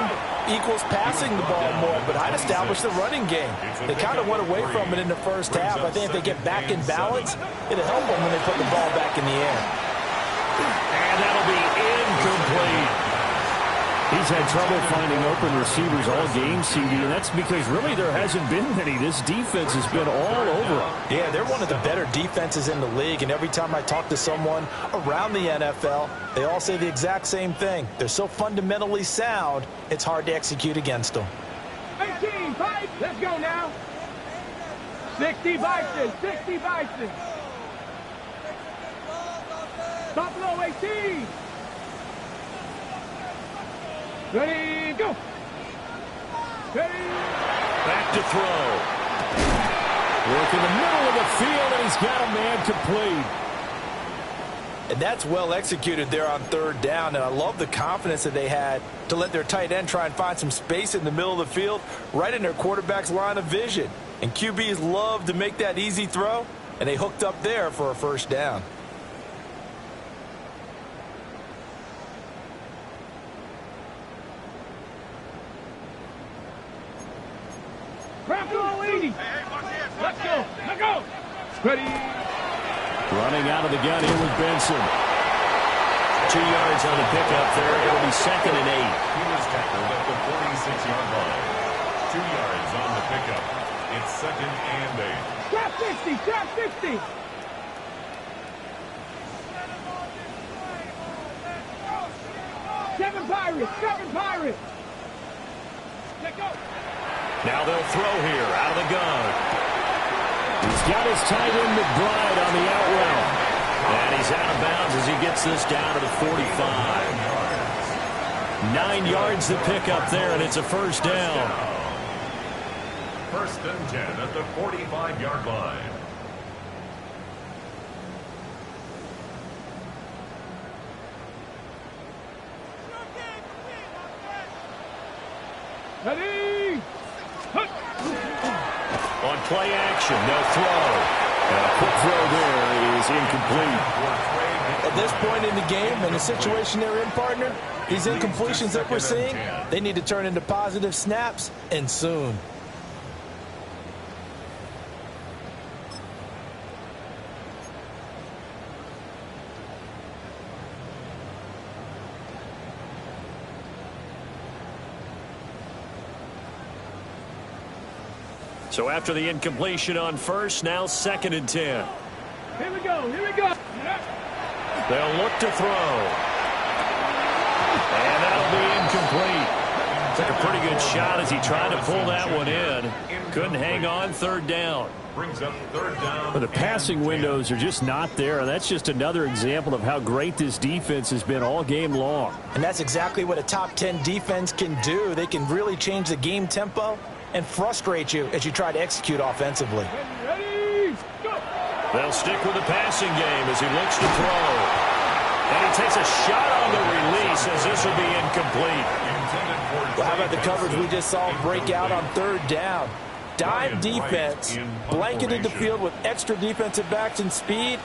equals passing the ball more, but I'd establish the running game. They kind of went away from it in the first half. I think if they get back in balance, it'll help them when they put the ball back in the air. And that'll be incomplete. He's had trouble finding open receivers all game, CD, and that's because really there hasn't been many. This defense has been all over them. Yeah, they're one of the better defenses in the league, and every time I talk to someone around the NFL, they all say the exact same thing. They're so fundamentally sound, it's hard to execute against them. 18, fight, let's go now. 60 Bison, 60 Bison. Buffalo 18. Ready, go. Ready. Back to throw. Work in the middle of the field, and he's got a man complete. And that's well executed there on third down, and I love the confidence that they had to let their tight end try and find some space in the middle of the field, right in their quarterback's line of vision. And QBs love to make that easy throw, and they hooked up there for a first down. Buffalo 80. Let's go. Let's go. Ready. Running out of the gun here with Benson. 2 yards on the pickup there. It'll be 2nd and 8. He was tackled at the 46-yard line. 2 yards on the pickup. It's 2nd and 8. Trap 60. Trap 60. Seven Pirates. 7 Pirates. Let's go. Now they'll throw here out of the gun. He's He's got his tight end McBride on the out route. And he's out of bounds as he gets this down to the 45. 9 yards to pick up there, and it's a first down. First and 10 at the 45-yard line. Ready? On play action, no throw. And a quick throw there is incomplete. At this point in the game, in the situation they're in, partner, these incompletions that we're seeing, they need to turn into positive snaps, and soon. So after the incompletion on first, now 2nd and 10. Here we go. Here we go. They'll look to throw. And that'll be incomplete. Took a pretty good shot as he tried to pull that one in. Couldn't hang on, 3rd down. Brings up 3rd down. But the passing windows are just not there. And that's just another example of how great this defense has been all game long. And that's exactly what a top 10 defense can do. They can really change the game tempo and frustrate you as you try to execute offensively. Ready? Go. They'll stick with the passing game as he looks to throw. And he takes a shot on the release as this will be incomplete. Well, how about the coverage we just saw break out on 3rd down? Dime defense, blanketed the field with extra defensive backs and speed,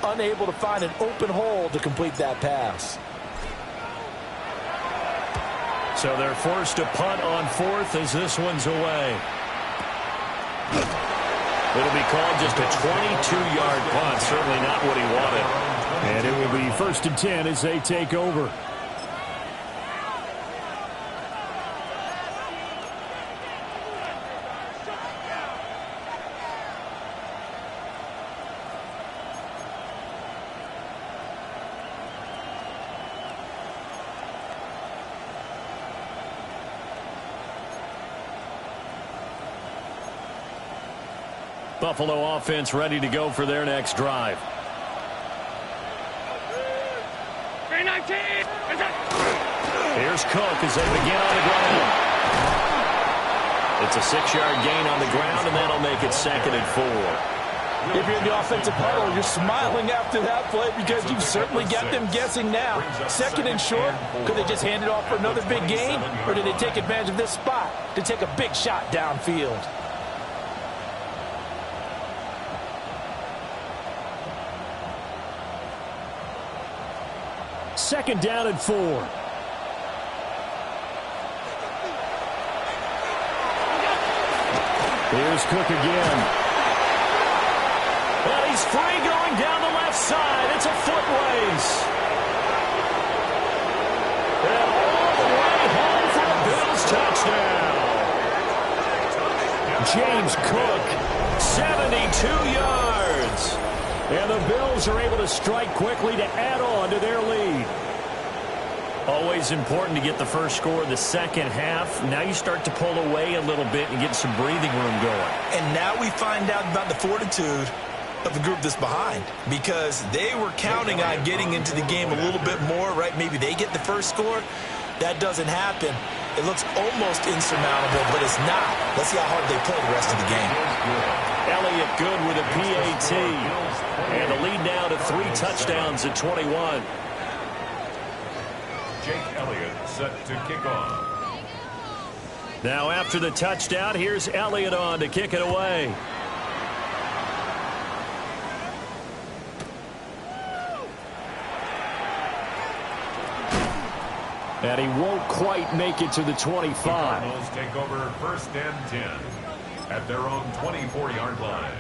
unable to find an open hole to complete that pass. So they're forced to punt on 4th as this one's away. It'll be called just a 22-yard punt. Certainly not what he wanted. And it will be 1st and 10 as they take over. Buffalo offense ready to go for their next drive. 319. Here's Cook as they begin on the ground. It's a 6-yard gain on the ground, and that'll make it 2nd and 4. If you're in the offensive huddle, you're smiling after that play because you've certainly got them guessing now. 2nd and short, could they just hand it off for another big gain, or did they take advantage of this spot to take a big shot downfield? Second down and 4. Here's Cook again. Well, he's free going down the left side. It's a foot race. And all the way home for a Bills touchdown. James Cook, 72 yards. And the Bills are able to strike quickly to add on to their lead. Always important to get the first score in the second half. Now you start to pull away a little bit and get some breathing room going. And now we find out about the fortitude of the group that's behind, because they were counting on getting into the game a little bit more, right? Maybe they get the first score. That doesn't happen. It looks almost insurmountable, but it's not. Let's see how hard they play the rest of the game. Elliott good with a PAT. And the lead now to 3 touchdowns at 21. Jake Elliott set to kick off. Now after the touchdown, here's Elliott on to kick it away. And he won't quite make it to the 25. The Cardinals take over 1st and 10 at their own 24-yard line.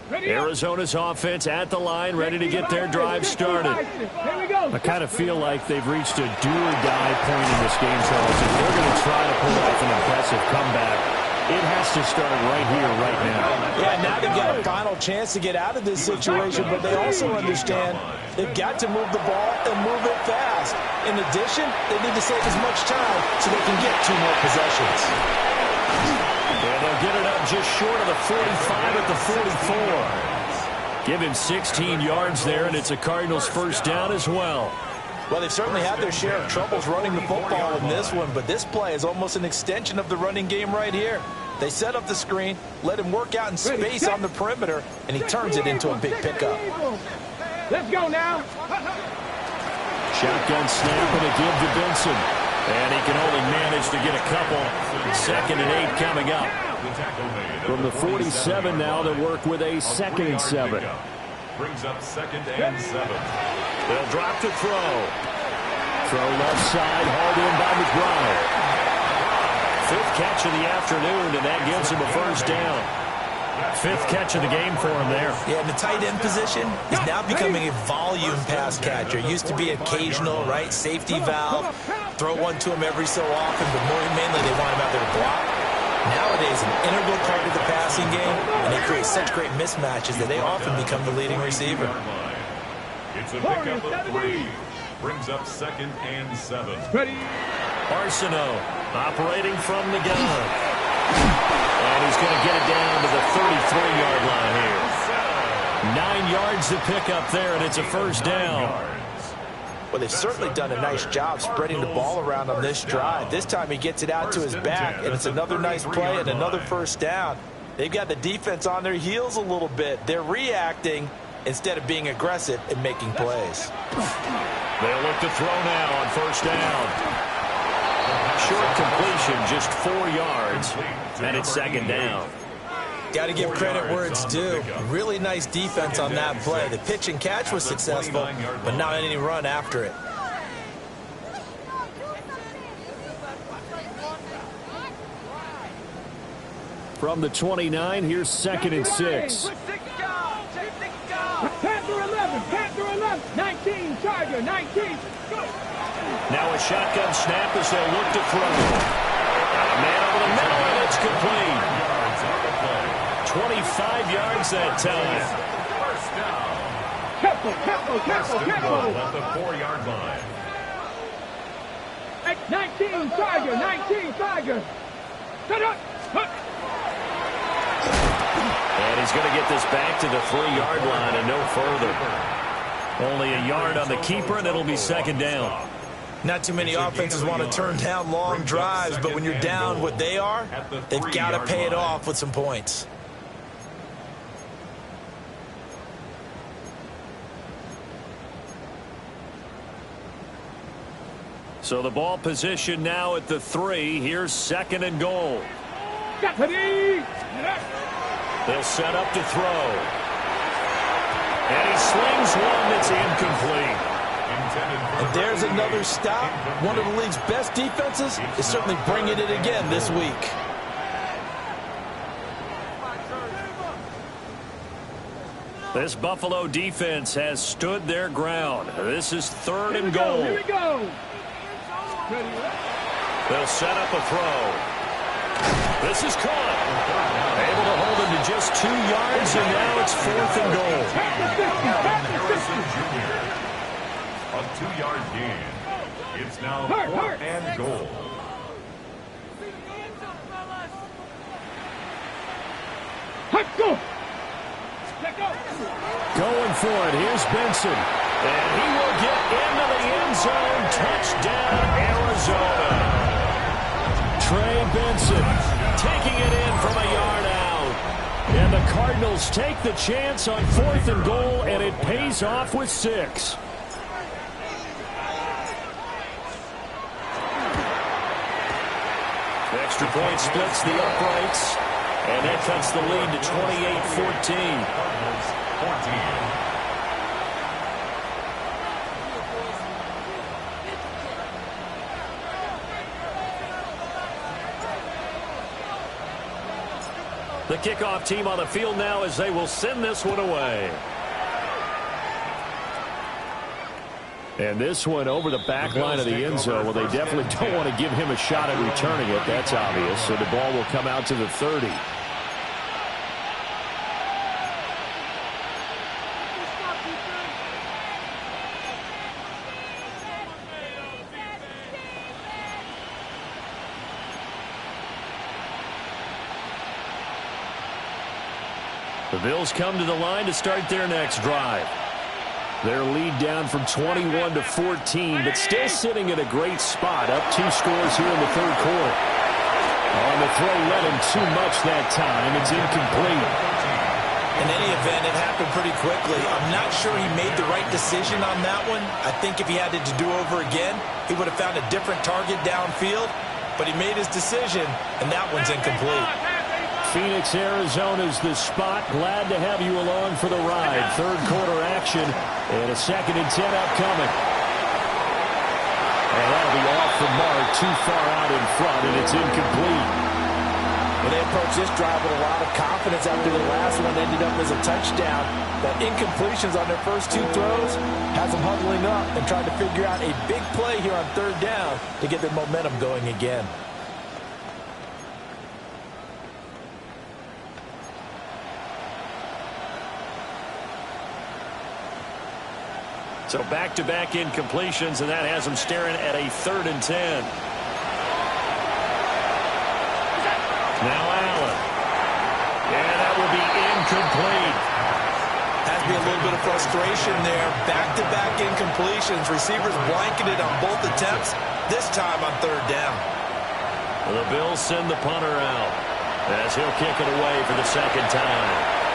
Arizona's offense at the line, ready to get their drive started. I kind of feel like they've reached a do-or-die point in this game, Charles. If they're going to try to pull off an impressive comeback, it has to start right here, right now. Yeah, now they've got a final chance to get out of this situation, but they also understand they've got to move the ball and move it fast. In addition, they need to save as much time so they can get 2 more possessions. And they'll get it up just short of the 45 at the 44. Give him 16 yards there, and it's a Cardinals first down as well. Well, they've certainly had their share of troubles running the football in this one, but this play is almost an extension of the running game right here. They set up the screen, let him work out in space on the perimeter, and he turns it into a big pickup. Let's go now. Shotgun snap and a give to Benson. And he can only manage to get a couple. 2nd and 8 coming up. From the 47 now to work with a 2nd and 7. Brings up 2nd and 7. They'll drop to throw. Throw left side, hauled in by McBride. 5th catch of the afternoon, and that gives him a first down. 5th catch of the game for him there. Yeah, and the tight end position is now becoming a volume pass catcher. It used to be occasional, right, safety valve. Throw one to him every so often, but more mainly they want him out there to block. Nowadays, an integral part of the passing game, and they create such great mismatches that they often become the leading receiver. It's a pickup of 3. Brings up 2nd and 7. Ready. Arsenault operating from the gun. And he's going to get it down to the 33-yard line here. 9 yards to pick up there, and it's a first down. Well, they've certainly done a nice job spreading the ball around on this drive. This time he gets it out to his back, and it's another nice play and another first down. They've got the defense on their heels a little bit. They're reacting instead of being aggressive and making plays. They'll look to throw now on first down. Short completion, just 4 yards, and it's 2nd down. Got to give credit where it's due. Really nice defense on that play. The pitch and catch was successful, but not any run after it. From the 29, here's 2nd and 6. Panther 11, Panther 11, 19, Charger, 19. Now a shotgun snap as they'll look to throw. A man over the middle, and it's complete. 25 yards that time. First down. Careful. At the 4-yard line. 19, Charger, 19, Charger. And he's going to get this back to the 3-yard line and no further. Only a yard on the keeper, and it'll be 2nd down. Not too many offenses want to turn down long drives, but when you're down what they are, they've got to pay it off with some points. So the ball position now at the 3. Here's 2nd and goal. They'll set up to throw. And he slings one that's incomplete. And there's another stop. One of the league's best defenses is certainly bringing it again this week. This Buffalo defense has stood their ground. This is 3rd and goal. Here we go. They'll set up a throw. This is caught. Able to hold him to just 2 yards, and now it's 4th and goal. A 2-yard gain. It's now 4th and goal. Going for it. Here's Benson. And he will get into the end zone. Touchdown, Arizona. Trey Benson taking it in from a yard out. And the Cardinals take the chance on 4th and goal, and it pays off with 6. Extra point splits the uprights, and that cuts the lead to 28-14. 14. The kickoff team on the field now as they will send this one away. And this one over the back line of the end zone. Well, they definitely don't want to give him a shot at returning it. That's obvious. So the ball will come out to the 30. The Bills come to the line to start their next drive. Their lead down from 21 to 14, but still sitting in a great spot, up 2 scores here in the third quarter. On the throw, led him too much that time. It's incomplete. In any event, it happened pretty quickly. I'm not sure he made the right decision on that one. I think if he had it to do over again, he would have found a different target downfield, but he made his decision, and that one's incomplete. Phoenix, Arizona's the spot. Glad to have you along for the ride. Third quarter action and a 2nd and 10 upcoming. And that'll be off the mark, too far out in front, and it's incomplete. Well, they approached this drive with a lot of confidence after the last one ended up as a touchdown. But incompletions on their first 2 throws has them huddling up and trying to figure out a big play here on 3rd down to get their momentum going again. So back-to-back incompletions, and that has them staring at a 3rd and 10. Now Allen. And that will be incomplete. Has to be a little bit of frustration there. Back-to-back incompletions. Receivers blanketed on both attempts, this time on 3rd down. Well, the Bills send the punter out as he'll kick it away for the 2nd time.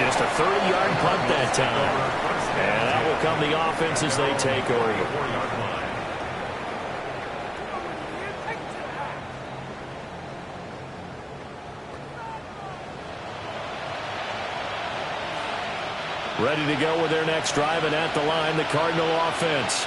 Just a 30-yard punt that time. And that will come the offense as they take over. Ready to go with their next drive, and at the line, the Cardinal offense.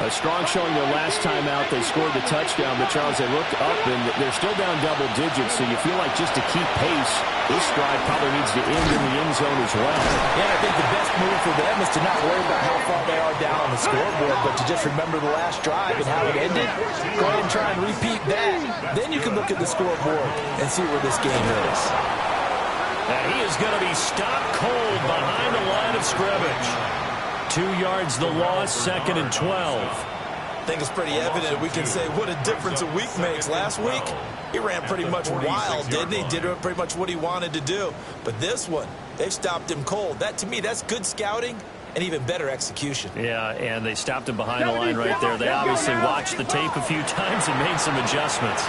A strong showing their last time out. They scored the touchdown, but Charles, they looked up, and they're still down double digits, so you feel like just to keep pace, this drive probably needs to end in the end zone as well. Yeah, I think the best move for them is to not worry about how far they are down on the scoreboard, but to just remember the last drive and how it ended. Go ahead and try and repeat that. Then you can look at the scoreboard and see where this game is. And he is going to be stopped cold behind the line of scrimmage. 2 yards the loss, 2nd and 12. I think it's pretty evident. We can say what a difference a week makes. Last week, he ran pretty much wild, didn't he? Did pretty much what he wanted to do. But this one, they've stopped him cold. That, to me, that's good scouting and even better execution. Yeah, and they stopped him behind the line right there. They obviously watched the tape a few times and made some adjustments.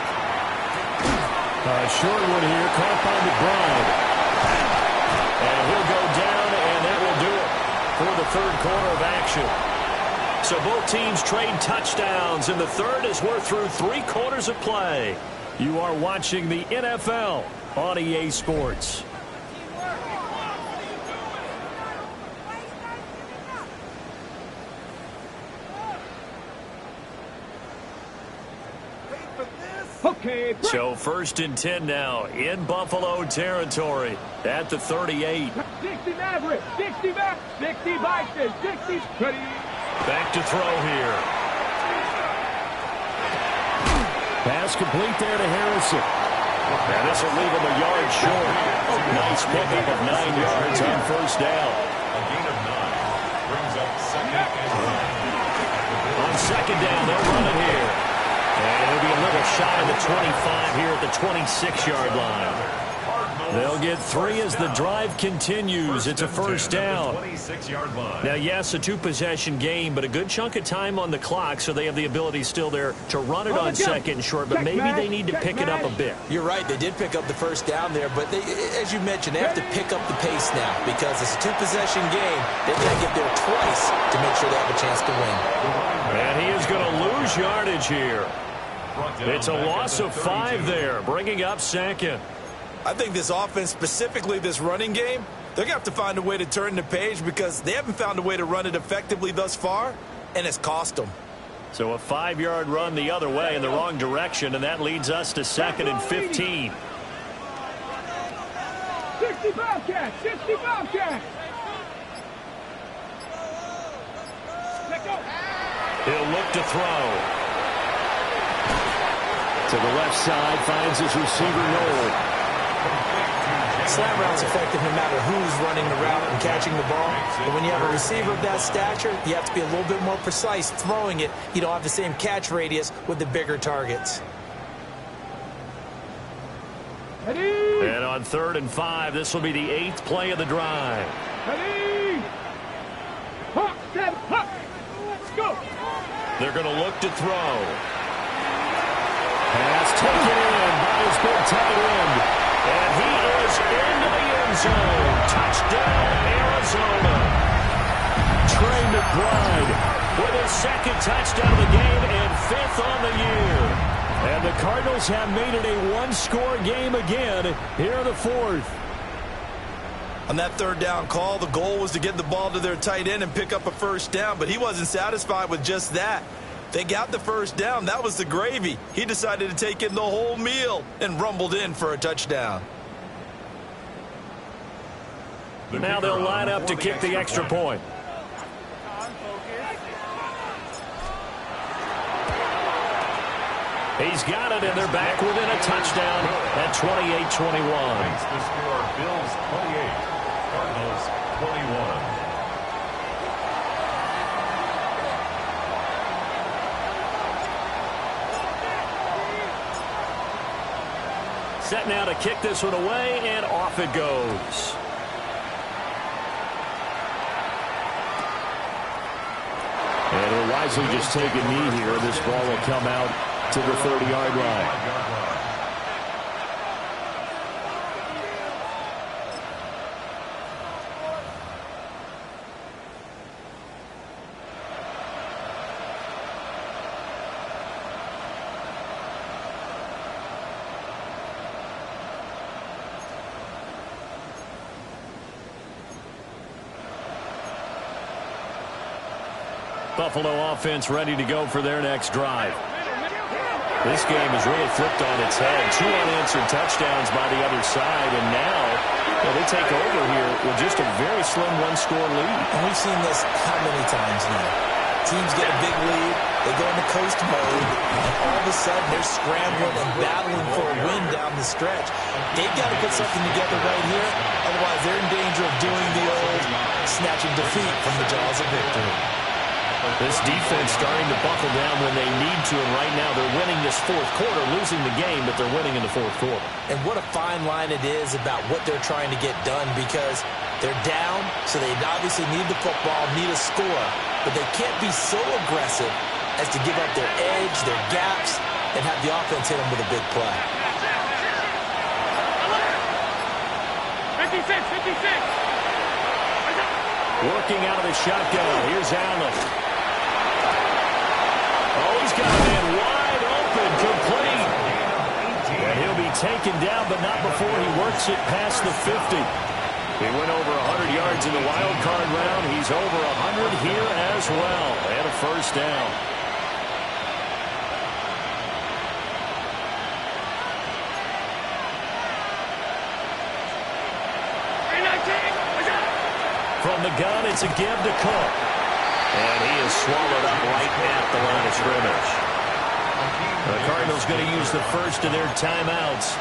Short one here, caught by McBride. And he'll go down, and that will do it for the third quarter of action. So both teams trade touchdowns in the third as we're through 3 quarters of play. You are watching the NFL on EA Sports. Okay. So 1st and 10 now in Buffalo territory at the 38. 60 Maverick, 60 back, 60 Bison, 60 ready. Back to throw here. Pass complete there to Harrison. And this will leave him a yard short. Nice pickup of 9 yards on 1st down. A gain of 9 brings up 2nd and 1. On 2nd down, they'll run it here. And it'll be a little shy of the 25 here at the 26-yard line. They'll get 3 as the drive continues. It's a 1st down. Now, yes, a 2-possession game, but a good chunk of time on the clock, so they have the ability still there to run it on 2nd and short, but maybe they need to pick it up a bit. You're right. They did pick up the 1st down there, but they, as you mentioned, they have to pick up the pace now because it's a 2-possession game. They've got to get there twice to make sure they have a chance to win. And he is going to lose yardage here. It's a loss of 5 there, bringing up 2nd. I think this offense, specifically this running game, they're going to have to find a way to turn the page because they haven't found a way to run it effectively thus far, and it's cost them. So a 5-yard run the other way in the wrong direction, and that leads us to 2nd and 15. 60 Bobcats, 60 Bobcats. He'll look to throw. To the left side, finds his receiver Noel. Slant route's effective no matter who's running the route and catching the ball. But when you have a receiver of that stature, you have to be a little bit more precise throwing it. You don't have the same catch radius with the bigger targets. Ready? And on 3rd and 5, this will be the 8th play of the drive. Ready? Hawk, step, hawk. Let's go. They're going to look to throw. Pass taken in by his big tight end. And he is into the end zone. Touchdown, Arizona. Trey McBride with his 2nd touchdown of the game and 5th on the year. And the Cardinals have made it a one-score game again here in the 4th. On that 3rd down call, the goal was to get the ball to their tight end and pick up a 1st down, but he wasn't satisfied with just that. They got the 1st down. That was the gravy. He decided to take in the whole meal and rumbled in for a touchdown. Now they'll line up to kick the extra point. He's got it, and they're back within a touchdown at 28-21. Makes the score Bills 28, Cardinals 21. Set now to kick this one away, and off it goes. And he'll wisely just take a knee here. This ball will come out to the 30-yard line. Buffalo offense ready to go for their next drive. This game is really flipped on its head. 2 unanswered touchdowns by the other side, and now they take over here with just a very slim one-score lead. And we've seen this how many times now? Teams get a big lead, they go into coast mode, and all of a sudden they're scrambling and battling for a win down the stretch. They've got to put something together right here, otherwise they're in danger of doing the old snatching defeat from the jaws of victory. This defense starting to buckle down when they need to, and right now they're winning this 4th quarter, losing the game, but they're winning in the 4th quarter. And what a fine line it is about what they're trying to get done, because they're down, so they obviously need the football, need a score, but they can't be so aggressive as to give up their edge, their gaps, and have the offense hit them with a big play. 56, 56. Working out of the shotgun. Here's Allen. Oh, he's got a man wide open, complete. And he'll be taken down, but not before he works it past the 50. He went over 100 yards in the wild card round. He's over 100 here as well. And a 1st down. From the gun, it's a give to Cook. And he is swallowed up right at the line of scrimmage. The Cardinals going to use the first of their timeouts.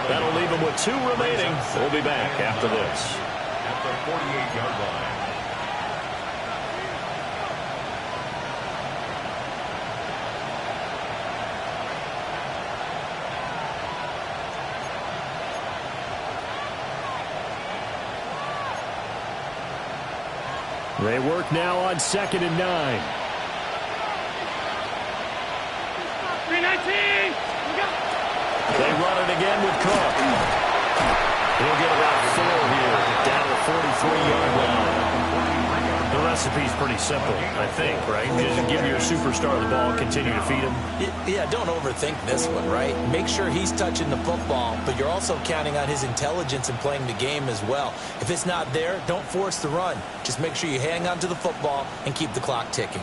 That'll leave them with 2 remaining. We'll be back after this. At the 48-yard line. They work now on 2nd and 9. 319. They run it again with Cook. He'll get about 4 here, down to the 43-yard line. The recipe's pretty simple, I think, right? Just give your superstar the ball, continue to feed him. Yeah, don't overthink this one, right? Make sure he's touching the football, but you're also counting on his intelligence in playing the game as well. If it's not there, don't force the run. Just make sure you hang on to the football and keep the clock ticking.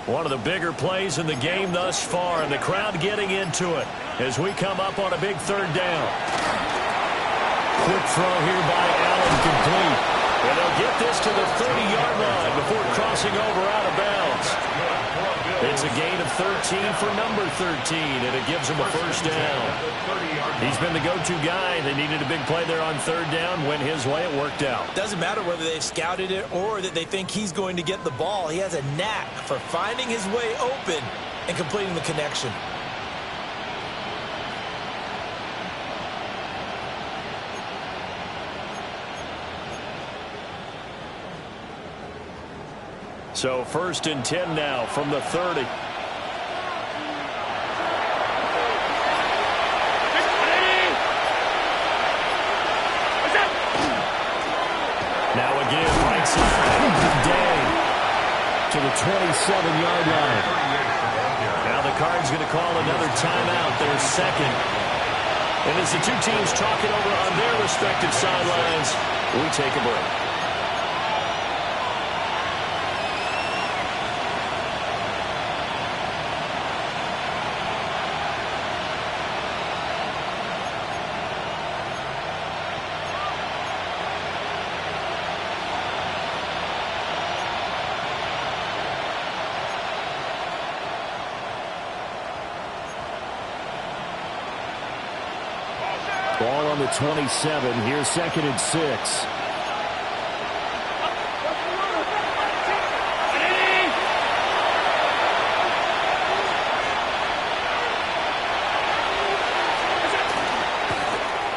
One of the bigger plays in the game thus far, and the crowd getting into it as we come up on a big third down. Quick throw here by Allen, complete. And they'll get this to the 30-yard line before crossing over out of bounds. It's a gain of 13 for number 13, and it gives him a first down. He's been the go-to guy. They needed a big play there on third down. Went his way. It worked out. Doesn't matter whether they've scouted it or that they think he's going to get the ball. He has a knack for finding his way open and completing the connection. So 1st and 10 now from the 30. Now again, right side. Day to the 27-yard line. Now the Cards going to call another timeout, their second. And as the two teams talk it over on their respective sidelines, we take a break. Ball on the 27. Here's 2nd and 6.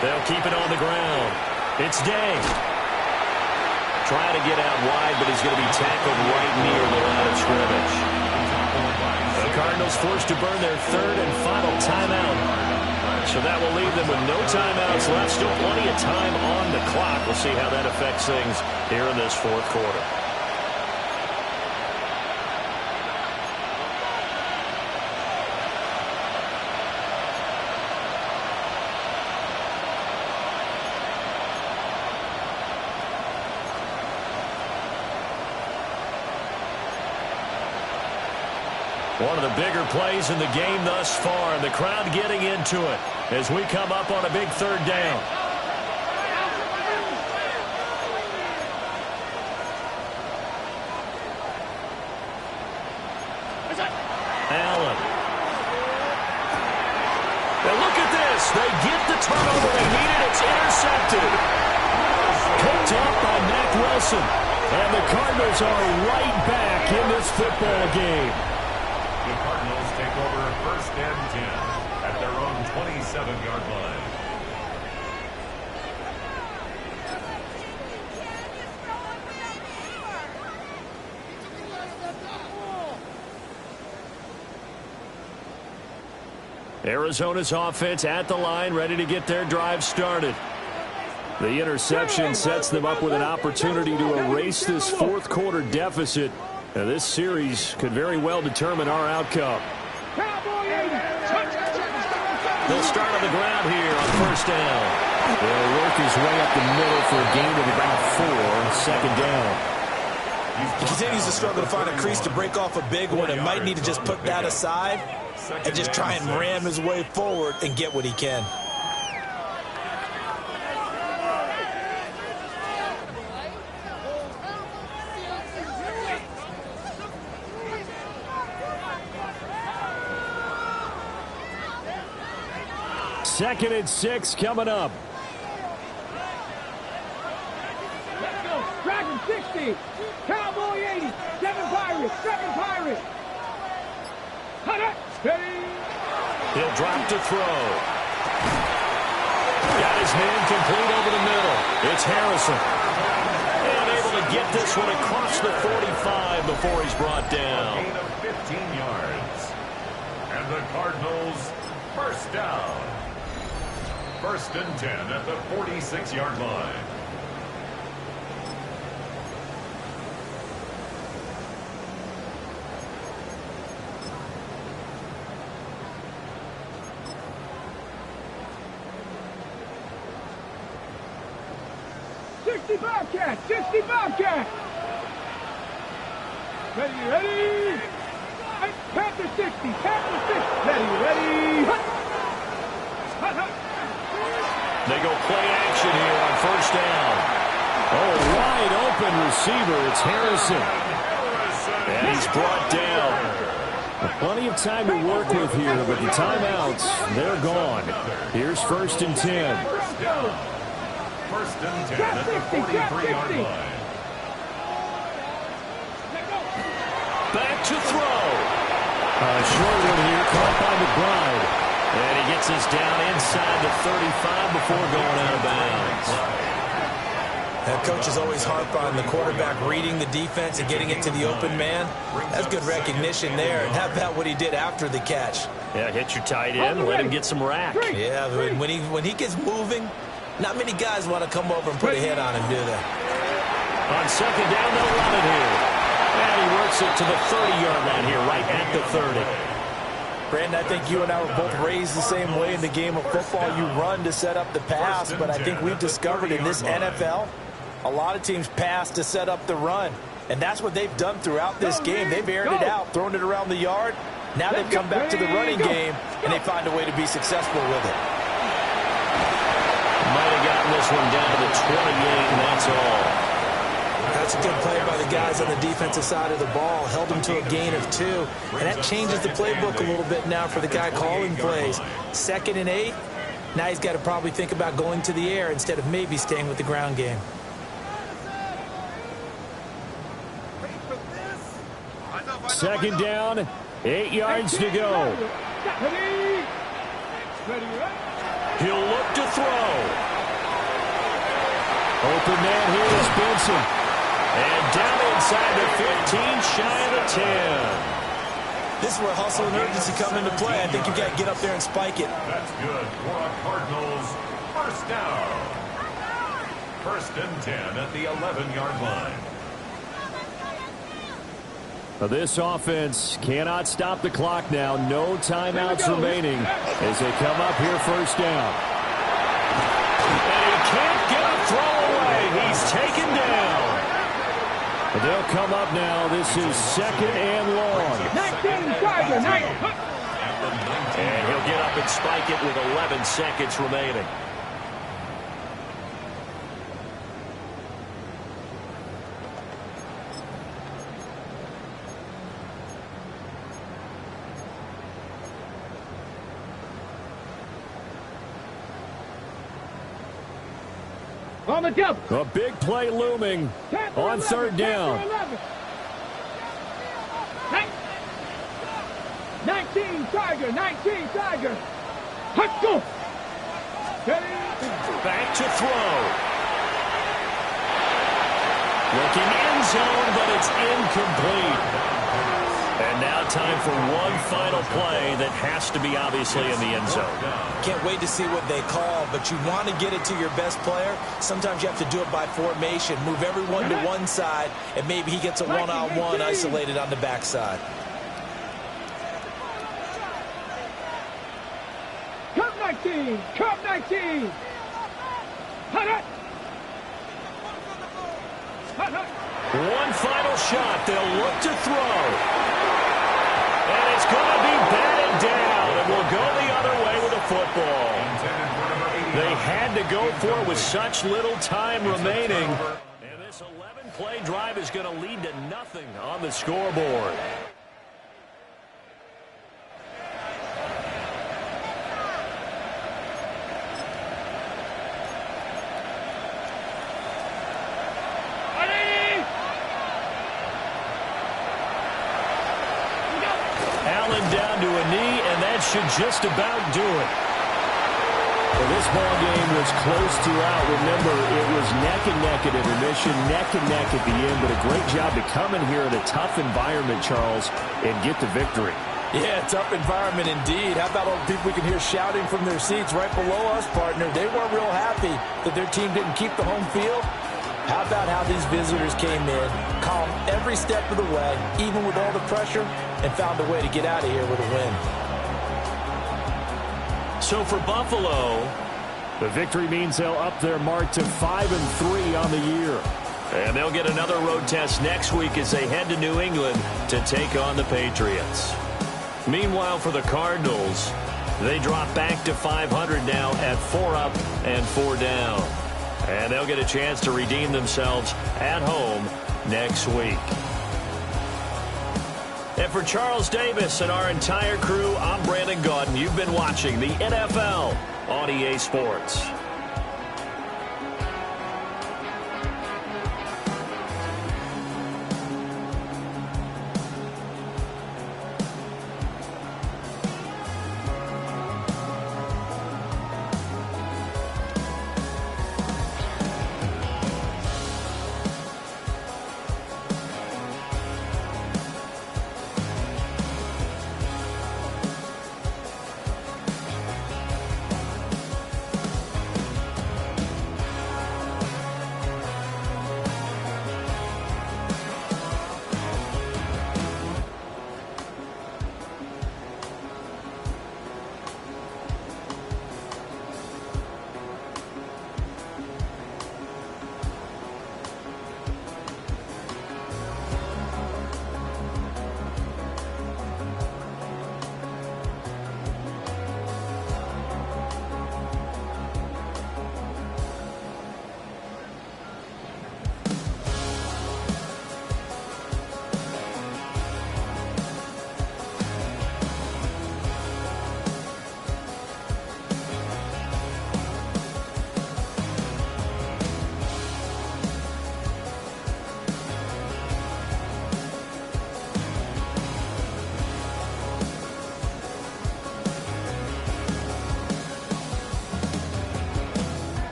They'll keep it on the ground. It's Day. Trying to get out wide, but he's going to be tackled right near the line of scrimmage. The Cardinals forced to burn their 3rd and final timeout. So that will leave them with no timeouts left. Still plenty of time on the clock. We'll see how that affects things here in this 4th quarter. One of the bigger plays in the game thus far, and the crowd getting into it as we come up on a big third down. Allen. Now look at this. They get the turnover they needed. It's intercepted. Picked up by Mack Wilson. And the Cardinals are right back in this football game. The Cardinals take over 1st and 10 at their own 27-yard line. Arizona's offense at the line, ready to get their drive started. The interception sets them up with an opportunity to erase this 4th quarter deficit. Now, this series could very well determine our outcome. They'll start on the ground here on 1st down. They'll work his way up the middle for a gain of about 4, 2nd down. He continues to struggle to find a crease to break off a big one and might need to just put that aside and just try and ram his way forward and get what he can. Second and 6 coming up. Let's go. Dragon 60. Cowboy 80. 7 Pirates. 7 Pirates. Hunter. Steady. He'll drop to throw. Got his man complete over the middle. It's Harrison. And able to get this one across the 45 before he's brought down. A gain of 15 yards. And the Cardinals 1st down. 1st and 10 at the 46-yard line. Bobcat. 60 Bobcat. Ready. Panther 60, Panther 60. Ready. They go play action here on first down. Oh, wide open receiver. It's Harrison. And he's brought down. Plenty of time to work with here, but the timeouts, they're gone. Here's 1st and 10. First and 10 at the 43-yard line. Back to throw. A short one here, caught by McBride. And he gets us down inside the 35 before going out of bounds. That coach is always harp on the quarterback reading the defense and getting it to the open man. That's good recognition there. And how about what he did after the catch? Yeah, hit your tight end, let him get some rack. Yeah, when he gets moving, not many guys want to come over and put a hit on him, do they? On second down, they'll run it here. And he works it to the 30-yard line here, right at the 30. Brandon, I think you and I were both raised the same way in the game of football. You run to set up the pass, but I think we've discovered in this NFL, a lot of teams pass to set up the run. And that's what they've done throughout this game. They've aired it out, thrown it around the yard. Now they've come back to the running game, and they find a way to be successful with it. Might have gotten this one down to the 28, and that's all. That's a good play by the guys on the defensive side of the ball. Held them to a gain of 2. And that changes the playbook a little bit now for the guy calling plays. 2nd and 8. Now he's got to probably think about going to the air instead of maybe staying with the ground game. Second down, 8 yards to go. He'll look to throw. Open man here is Benson. And down inside the 15, shy of the 10. This is where hustle and urgency come into play. I think you've got to get up there and spike it. That's good for a Cardinals first down. 1st and 10 at the 11-yard line. This offense cannot stop the clock now. No timeouts remaining as they come up here first down. And he can't get a throw away. He's taken down. But they'll come up now. This is 2nd and long. 19, Tiger, 19. And he'll get up and spike it with 11 seconds remaining. On the jump. A big play looming on 3rd down. 19, Tiger, 19, Tiger. Let's go. Back to throw. Looking end zone, but it's incomplete. And now time for one final play that has to be obviously in the end zone. Can't wait to see what they call, but you want to get it to your best player. Sometimes you have to do it by formation. Move everyone to one side, and maybe he gets a one-on-one isolated on the backside. Cup 19, Cup 19. One final shot. They'll look to throw. And it's going to be batted down, and we'll go the other way with the football. They had to go for it with such little time remaining. And this 11-play drive is going to lead to nothing on the scoreboard. Down to a knee, and that should just about do it. Well, this ball game was close throughout. Remember, it was neck and neck at intermission, neck and neck at the end, but a great job to come in here in a tough environment, Charles, and get the victory. Yeah, tough environment indeed. How about all the people we can hear shouting from their seats right below us, partner? They weren't real happy that their team didn't keep the home field. How about how these visitors came in, calm every step of the way, even with all the pressure, and found a way to get out of here with a win. So for Buffalo, the victory means they'll up their mark to 5-3 on the year. And they'll get another road test next week as they head to New England to take on the Patriots. Meanwhile, for the Cardinals, they drop back to 500 now at 4 up and 4 down. And they'll get a chance to redeem themselves at home next week. And for Charles Davis and our entire crew, I'm Brandon Gaudin. You've been watching the NFL on EA Sports.